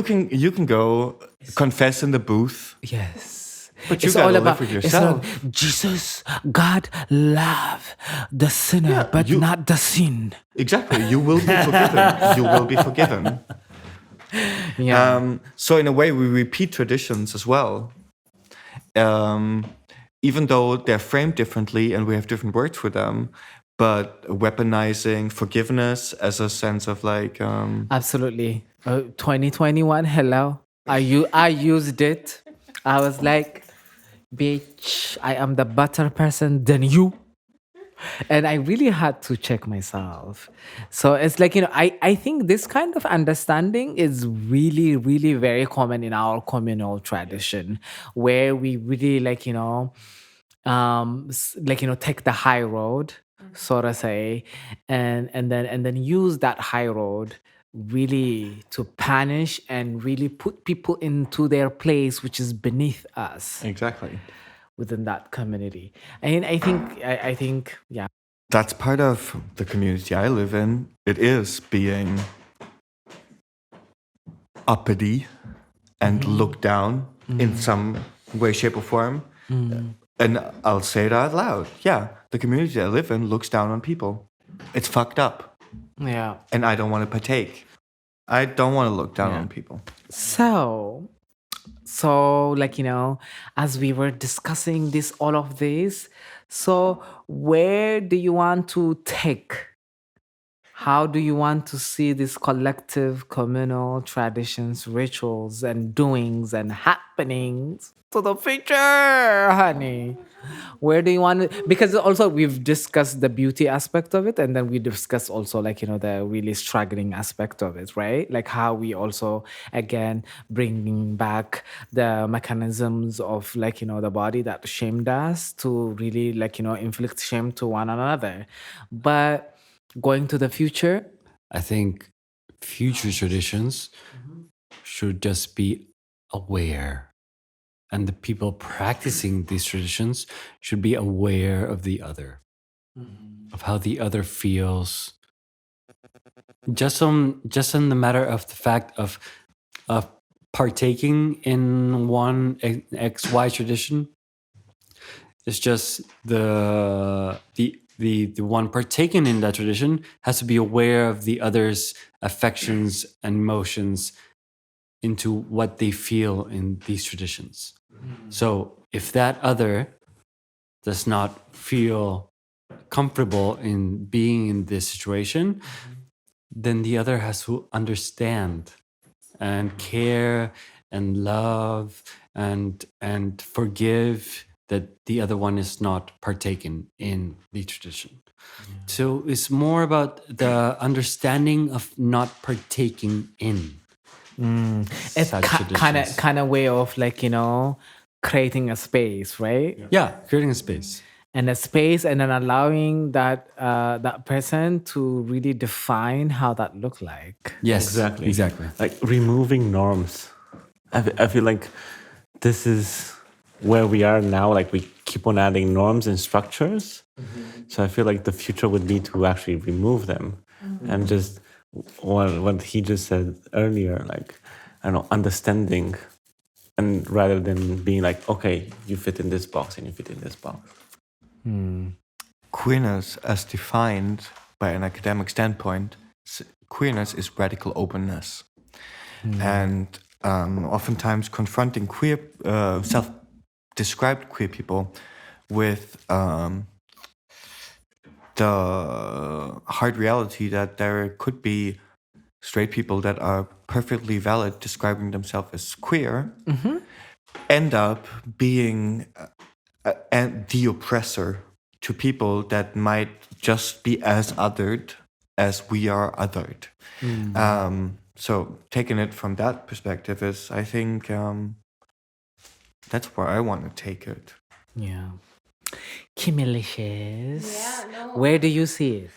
can go confess in the booth. Yes. But you gotta live with yourself. It's not Jesus, God love the sinner, but not the sin. Exactly. You will be forgiven. You will be forgiven. Yeah. So in a way, we repeat traditions as well. Even though they're framed differently and we have different words for them, but weaponizing forgiveness as a sense of Absolutely. 2021, hello. I used it. I was like, bitch, I am the better person than you. And I really had to check myself. So it's I think this kind of understanding is really, really very common in our communal tradition, where we really take the high road, so to say, and then use that high road really to punish and really put people into their place, which is beneath us exactly. within that community. And I think, yeah. That's part of the community I live in. It is being uppity and looked down in some way, shape, or form. And I'll say it out loud. Yeah, the community I live in looks down on people. It's fucked up. Yeah. And I don't want to partake. I don't want to look down on people. So as we were discussing all of this, so where do you want to take? How do you want to see these collective communal traditions, rituals, and doings and happenings to the future, honey? Where do you want to? Because also we've discussed the beauty aspect of it, and then we discussed also the really struggling aspect of it, right? Like how we also again bringing back the mechanisms of the body that shamed us to really inflict shame to one another. But going to the future, I think future traditions should just be aware. And the people practicing these traditions should be aware of the other, of how the other feels. Just on the matter of the fact of partaking in one XY tradition, it's just the the one partaken in that tradition has to be aware of the other's affections and emotions into what they feel in these traditions. So if that other does not feel comfortable in being in this situation, then the other has to understand and care and love and forgive that the other one is not partaken in the tradition. So it's more about the understanding of not partaking in It's such traditions. kind of way of like, creating a space, right? Yeah, creating a space. And a space, and then allowing that person to really define how that look like. Yes, Exactly. exactly. Like removing norms. I feel like this is where we are now. Like we keep on adding norms and structures. So I feel like the future would be to actually remove them and just what he just said earlier, like, I don't know, understanding, and rather than being like, okay, you fit in this box and you fit in this box. Queerness, as defined by an academic standpoint, queerness is radical openness. And oftentimes confronting queer, self-described queer people with the hard reality that there could be straight people that are perfectly valid describing themselves as queer, end up being the oppressor to people that might just be as othered as we are othered. So taking it from that perspective is, I think, that's where I want to take it. Yeah. Kimilicious. Yeah, no. Where do you see it?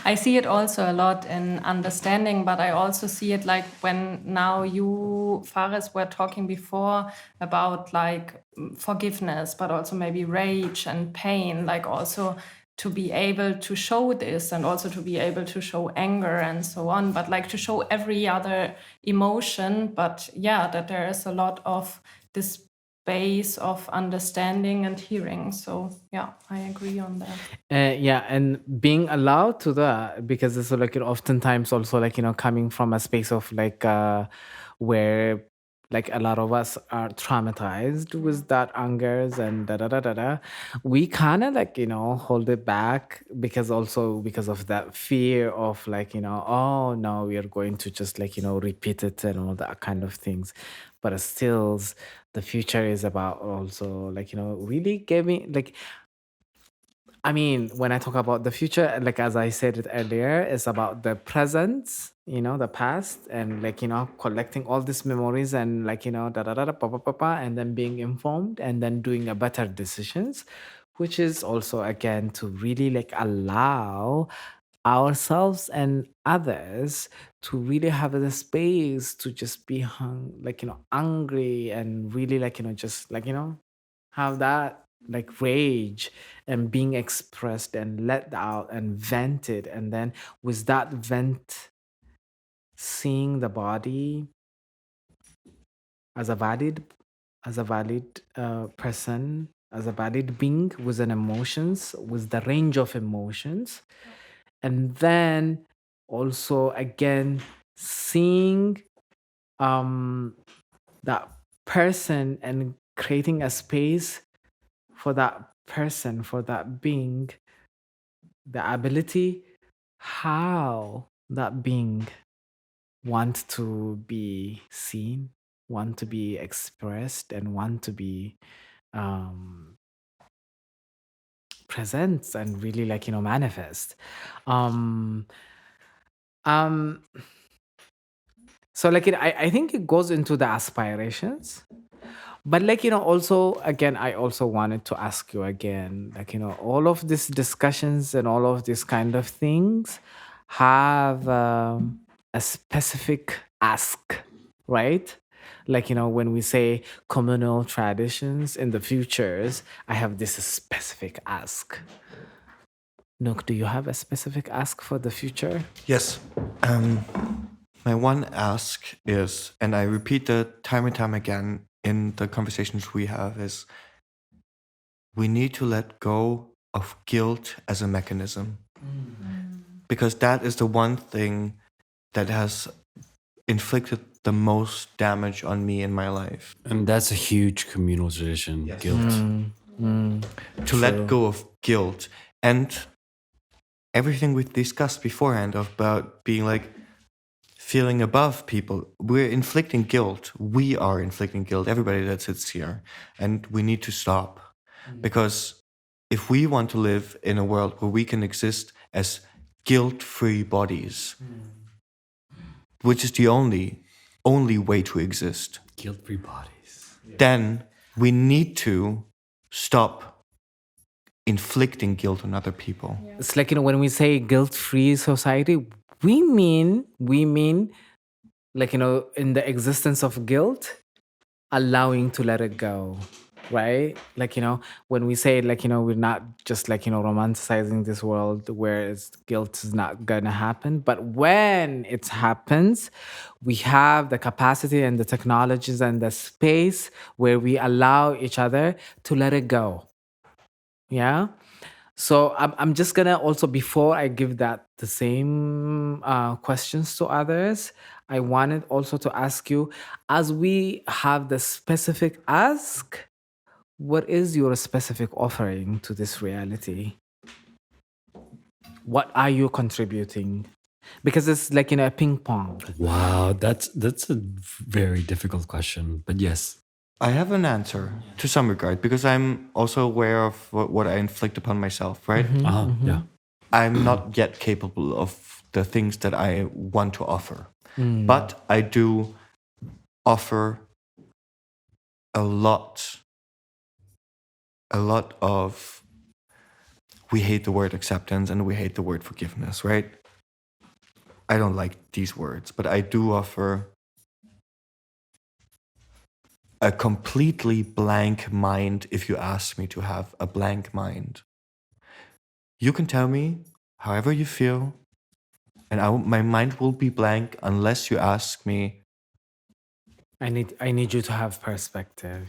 I see it also a lot in understanding, but I also see it like when now you, Faris, were talking before about like forgiveness, but also maybe rage and pain, like also to be able to show this and also to be able to show anger and so on, but like to show every other emotion. But yeah, that there is a lot of this base of understanding and hearing. So yeah, I agree on that. Yeah, and being allowed to that, because it's like oftentimes also like coming from a space of like where like a lot of us are traumatized with that angers and da da da da da. We kind of like hold it back because of that fear of like oh no, we are going to just like repeat it and all that kind of things. But still, the future is about also like really giving like. I mean, when I talk about the future, like as I said it earlier, it's about the present, the past, and like collecting all these memories and like da da da da pa pa pa pa, and then being informed and then doing a better decisions, which is also again to really like allow ourselves and others to really have the space to just be like angry and really like just like have that like rage and being expressed and let out and vented, and then with that vent seeing the body as a valid person, as a valid being with an emotions, with the range of emotions, and then also again seeing that person and creating a space for that person, for that being, the ability how that being want to be seen, want to be expressed, and want to be present and really like manifest. So like I think it goes into the aspirations. But like also again, I also wanted to ask you again, like all of these discussions and all of these kind of things have a specific ask, right? Like when we say communal traditions in the futures, I have this specific ask. Nook, do you have a specific ask for the future? Yes. My one ask is, and I repeat it time and time again in the conversations we have, is we need to let go of guilt as a mechanism. Because that is the one thing that has inflicted the most damage on me in my life. And that's a huge communal tradition, guilt. To let go of guilt and everything we've discussed beforehand about being like feeling above people. We're inflicting guilt. We are inflicting guilt, everybody that sits here. And we need to stop. Because if we want to live in a world where we can exist as guilt-free bodies, which is the only way to exist, Guilt-free bodies. then we need to stop inflicting guilt on other people. It's like, when we say guilt-free society, we mean like, in the existence of guilt, allowing to let it go, right? Like, when we say, like, we're not just like, romanticizing this world where guilt is not gonna happen, but when it happens, we have the capacity and the technologies and the space where we allow each other to let it go. Yeah. So I'm just gonna also, before I give the same questions to others, I wanted also to ask you, as we have the specific ask, what is your specific offering to this reality? What are you contributing? Because it's like, a ping pong. Wow, that's a very difficult question. But yes. I have an answer to some regard because I'm also aware of what I inflict upon myself, right? Yeah. I'm not yet capable of the things that I want to offer. But I do offer a lot of, we hate the word acceptance and we hate the word forgiveness, right? I don't like these words, but I do offer a completely blank mind if you ask me to have a blank mind. You can tell me however you feel, and my mind will be blank unless you ask me. I need you to have perspective.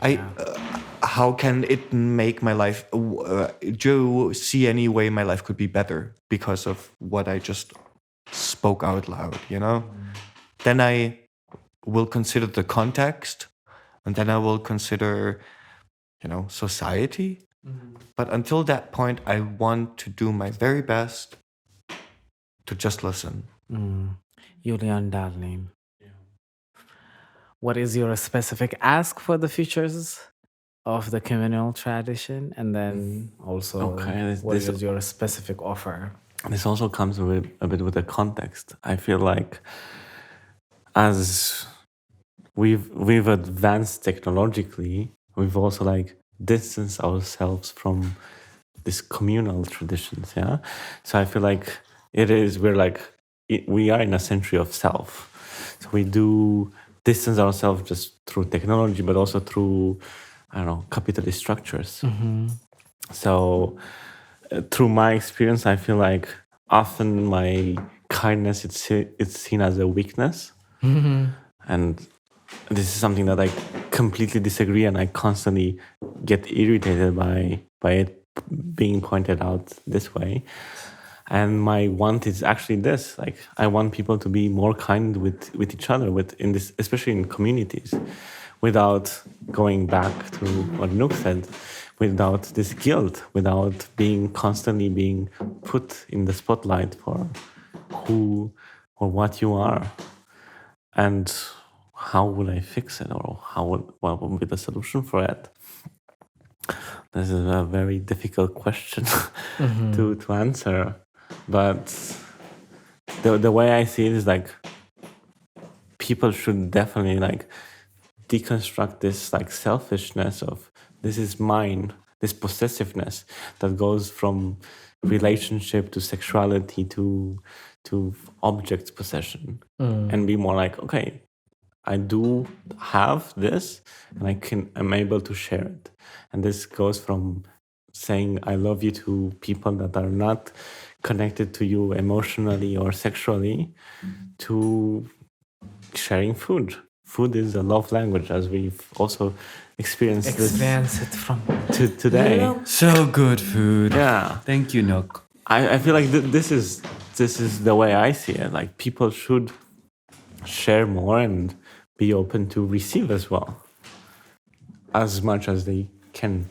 How can it make my life? Do you see any way my life could be better because of what I just spoke out loud? Then I will consider the context, and then I will consider, society. But until that point, I want to do my very best to just listen. Julian, darling. What is your specific ask for the futures of the communal tradition? And then also, what is your specific offer? This also comes with a bit with the context. I feel like as we've advanced technologically, we've also like distanced ourselves from these communal traditions. Yeah. So I feel like we are in a century of self. So we do distance ourselves just through technology, but also through, capitalist structures. So through my experience, I feel like often my kindness, it's seen as a weakness. And this is something that I completely disagree, and I constantly get irritated by it being pointed out this way. And my want is actually this: like, I want people to be more kind with each other, especially in communities, without going back to what Nanouk said, without this guilt, without constantly being put in the spotlight for who or what you are. And how will I fix it, or what will be the solution for it? This is a very difficult question to answer. But the way I see it is like, people should definitely like deconstruct this like selfishness of this is mine, this possessiveness that goes from relationship to sexuality to object possession, and be more like, okay, I do have this, and I'm able to share it. And this goes from saying I love you to people that are not connected to you emotionally or sexually, to sharing food food is a love language, as we've also experienced Experience it from today. So good food. Yeah, Thank you, Nook. I feel like this is the way I see it. Like people should share more and be open to receive as well, as much as they can.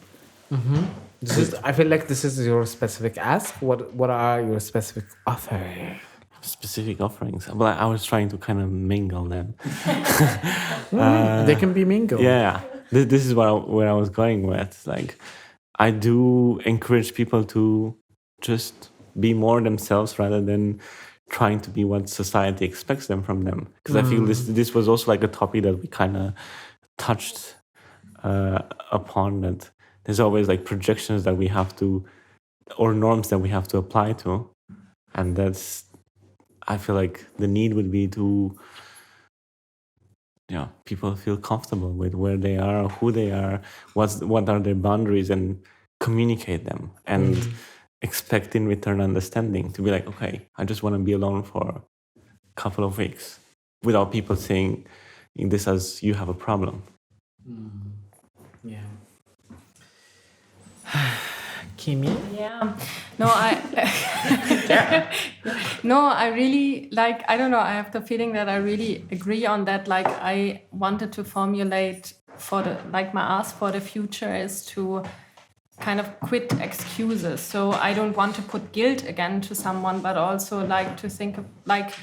I feel like this is your specific ask. What are your specific offer? Specific offerings. But I was trying to kind of mingle them. They can be mingled. Yeah, this is where I was going with. Like, I do encourage people to just be more themselves rather than trying to be what society expects them from them. Because I feel this was also like a topic that we kind of touched upon, that there's always like projections that we have to, or norms that we have to apply to, and that's, I feel like the need would be to, people feel comfortable with where they are, who they are, what are their boundaries, and communicate them, and expect in return understanding, to be like, okay, I just want to be alone for a couple of weeks, without people saying this as you have a problem. Yeah. Kimi? Yeah. No, I really like, I don't know, I have the feeling that I really agree on that. Like, I wanted to formulate my ask for the future is to kind of quit excuses. So I don't want to put guilt again to someone, but also like to think of like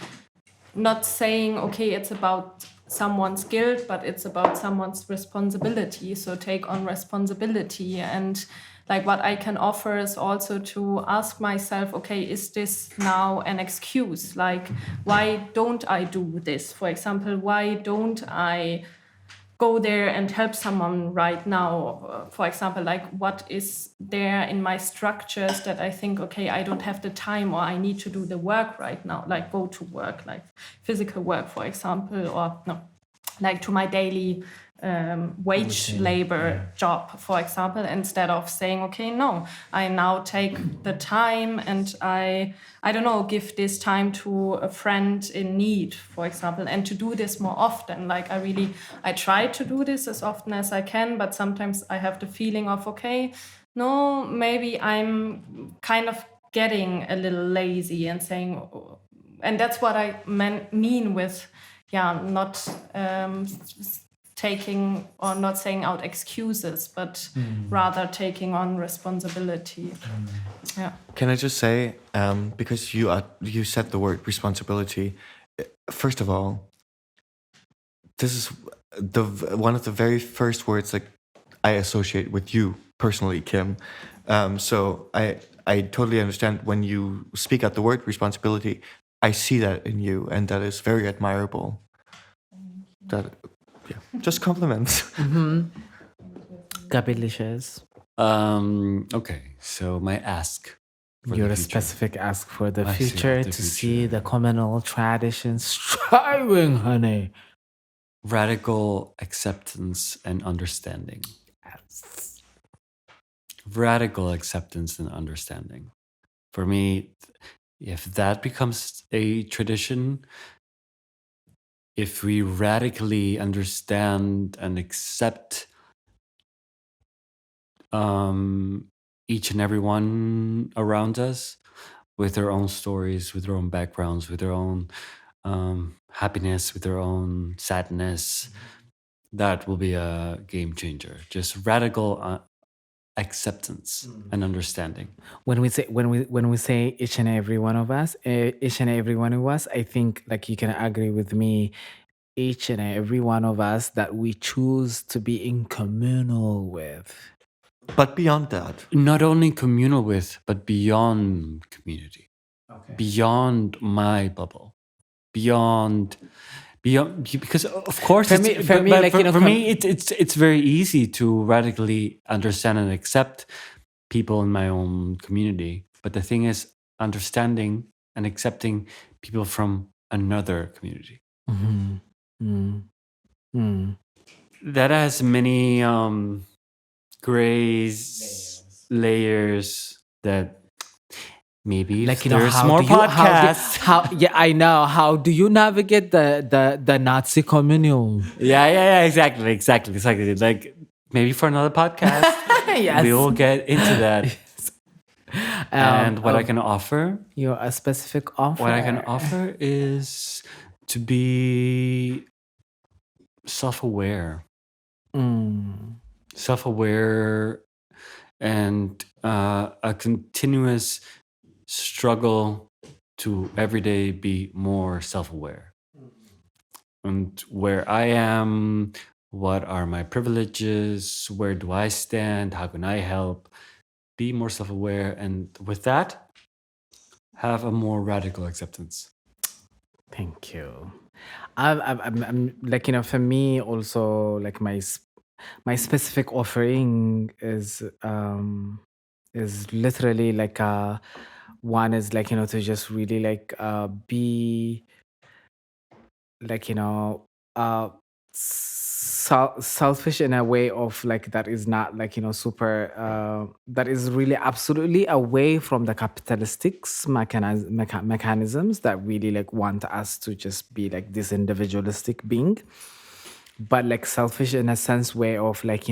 not saying, okay, it's about someone's guilt, but it's about someone's responsibility. So take on responsibility. And like what I can offer is also to ask myself, okay, is this now an excuse? Like, why don't I do this? For example, why don't I go there and help someone right now? For example, like what is there in my structures that I think, okay, I don't have the time, or I need to do the work right now, like go to work, like physical work, for example, or no, like to my daily wage labor job, for example, instead of saying, okay, no, I now take the time and I don't know, give this time to a friend in need, for example, and to do this more often. Like I try to do this as often as I can, but sometimes I have the feeling of, okay, no, maybe I'm kind of getting a little lazy and saying, and that's what I mean with, not taking or not saying out excuses, but rather taking on responsibility. Yeah. Can I just say, because you said the word responsibility, first of all, this is one of the very first words like I associate with you personally, Kim. So I totally understand when you speak out the word responsibility. I see that in you, and that is very admirable. Just compliments. Gabilicious. Okay, so my ask. for Your the future. specific ask for the I see, future the to see future. the communal traditions striving, honey. Radical acceptance and understanding. Radical acceptance and understanding. For me, if that becomes a tradition, if we radically understand and accept each and every one around us with their own stories, with their own backgrounds, with their own happiness, with their own sadness, that will be a game changer. Just radical acceptance and understanding. When we say each and every one of us, I think like you can agree with me, each and every one of us that we choose to be in communal with. But beyond that, Not only communal with, but beyond community, beyond my bubble, beyond, because of course, For me, it's very easy to radically understand and accept people in my own community. But the thing is, understanding and accepting people from another community. That has many grays layers that maybe Like, if there's how more do you, podcasts. yeah, I know. How do you navigate the Nazi communal? Yeah, exactly. Like maybe for another podcast, Yes. we will get into that. And what I can offer, You're a specific offer. what I can offer is to be self-aware, self-aware, and a continuous struggle to every day be more self-aware. And where I am, what are my privileges, where do I stand, how can I help, be more self-aware, and with that, have a more radical acceptance. Thank you. I'm like, for me also, like my specific offering is literally like one is like, to just really like be like, selfish in a way of like that is not like, super that is really absolutely away from the capitalistic mechanisms that really like want us to just be like this individualistic being, but like selfish in a sense way of like,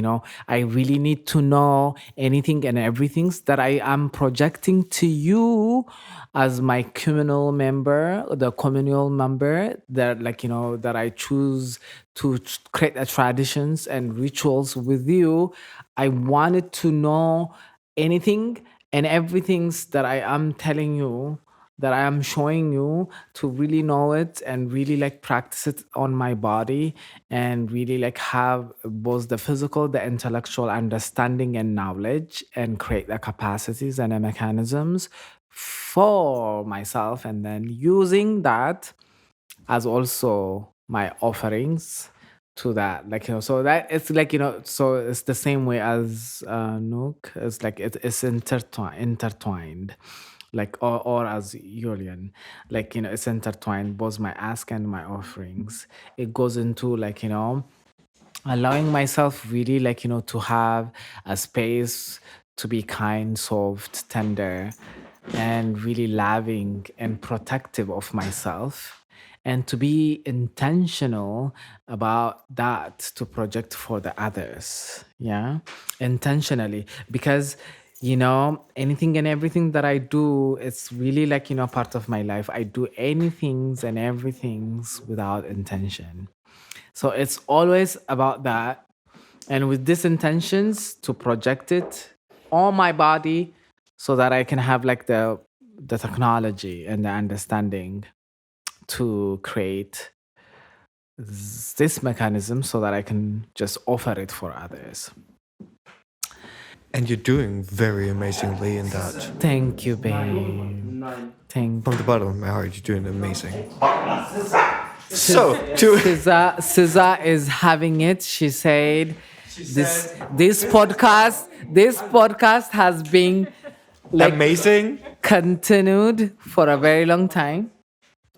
I really need to know anything and everything that I am projecting to you as my communal member, the communal member, that like, that I choose to create the traditions and rituals with you. I wanted to know anything and everything that I am telling you, that I am showing you, to really know it and really like practice it on my body, and really like have both the physical, the intellectual understanding and knowledge, and create the capacities and the mechanisms for myself, and then using that as also my offerings to that, like, so that it's like, so it's the same way as Nook. It's like it's intertwined, like, or as Julian, like, it's intertwined, both my ask and my offerings. It goes into like, allowing myself really like, to have a space to be kind, soft, tender, and really loving and protective of myself, and to be intentional about that, to project for the others. Yeah, intentionally, because anything and everything that I do, it's really like, part of my life. I do anything and everything without intention, so it's always about that, and with these intentions to project it on my body, so that I can have like the technology and the understanding to create this mechanism, so that I can just offer it for others. And you're doing very amazingly in that. Thank you, babe. Thank From the bottom of my heart, you're doing amazing. So, to Cesar is having it. She said, this podcast has been like amazing. continued for a very long time,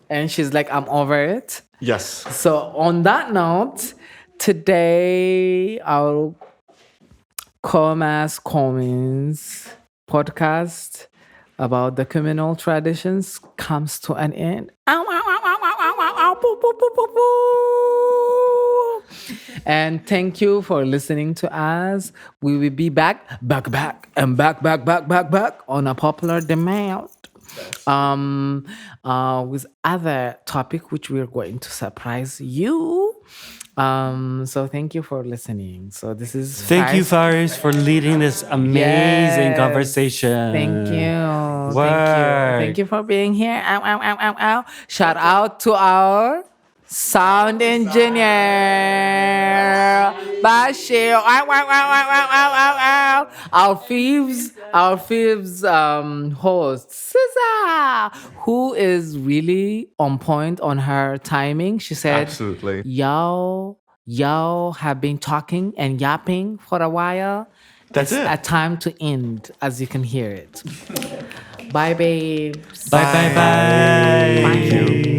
and she's like, I'm over it. Yes. So on that note, today our Commons podcast about the communal traditions comes to an end. Ow, ow, ow, ow, ow, ow, ow, ow, boo, boo, boo, boo, boo. And thank you for listening to us. We will be back on a popular demand. With other topic which we're going to surprise you. So thank you for listening. So this is Thank you, Faris, for leading this amazing conversation. Thank you. Word. Thank you for being here. Ow, ow, ow, ow, ow. Shout out to our sound engineer, Bashir. Ow, ow, ow, ow, ow, ow, ow, ow. Our fifth host, Cesar, who is really on point on her timing. She said, Absolutely. Y'all have been talking and yapping for a while. That's It's it. a time to end, as you can hear it. Bye, babes. Bye. Thank you.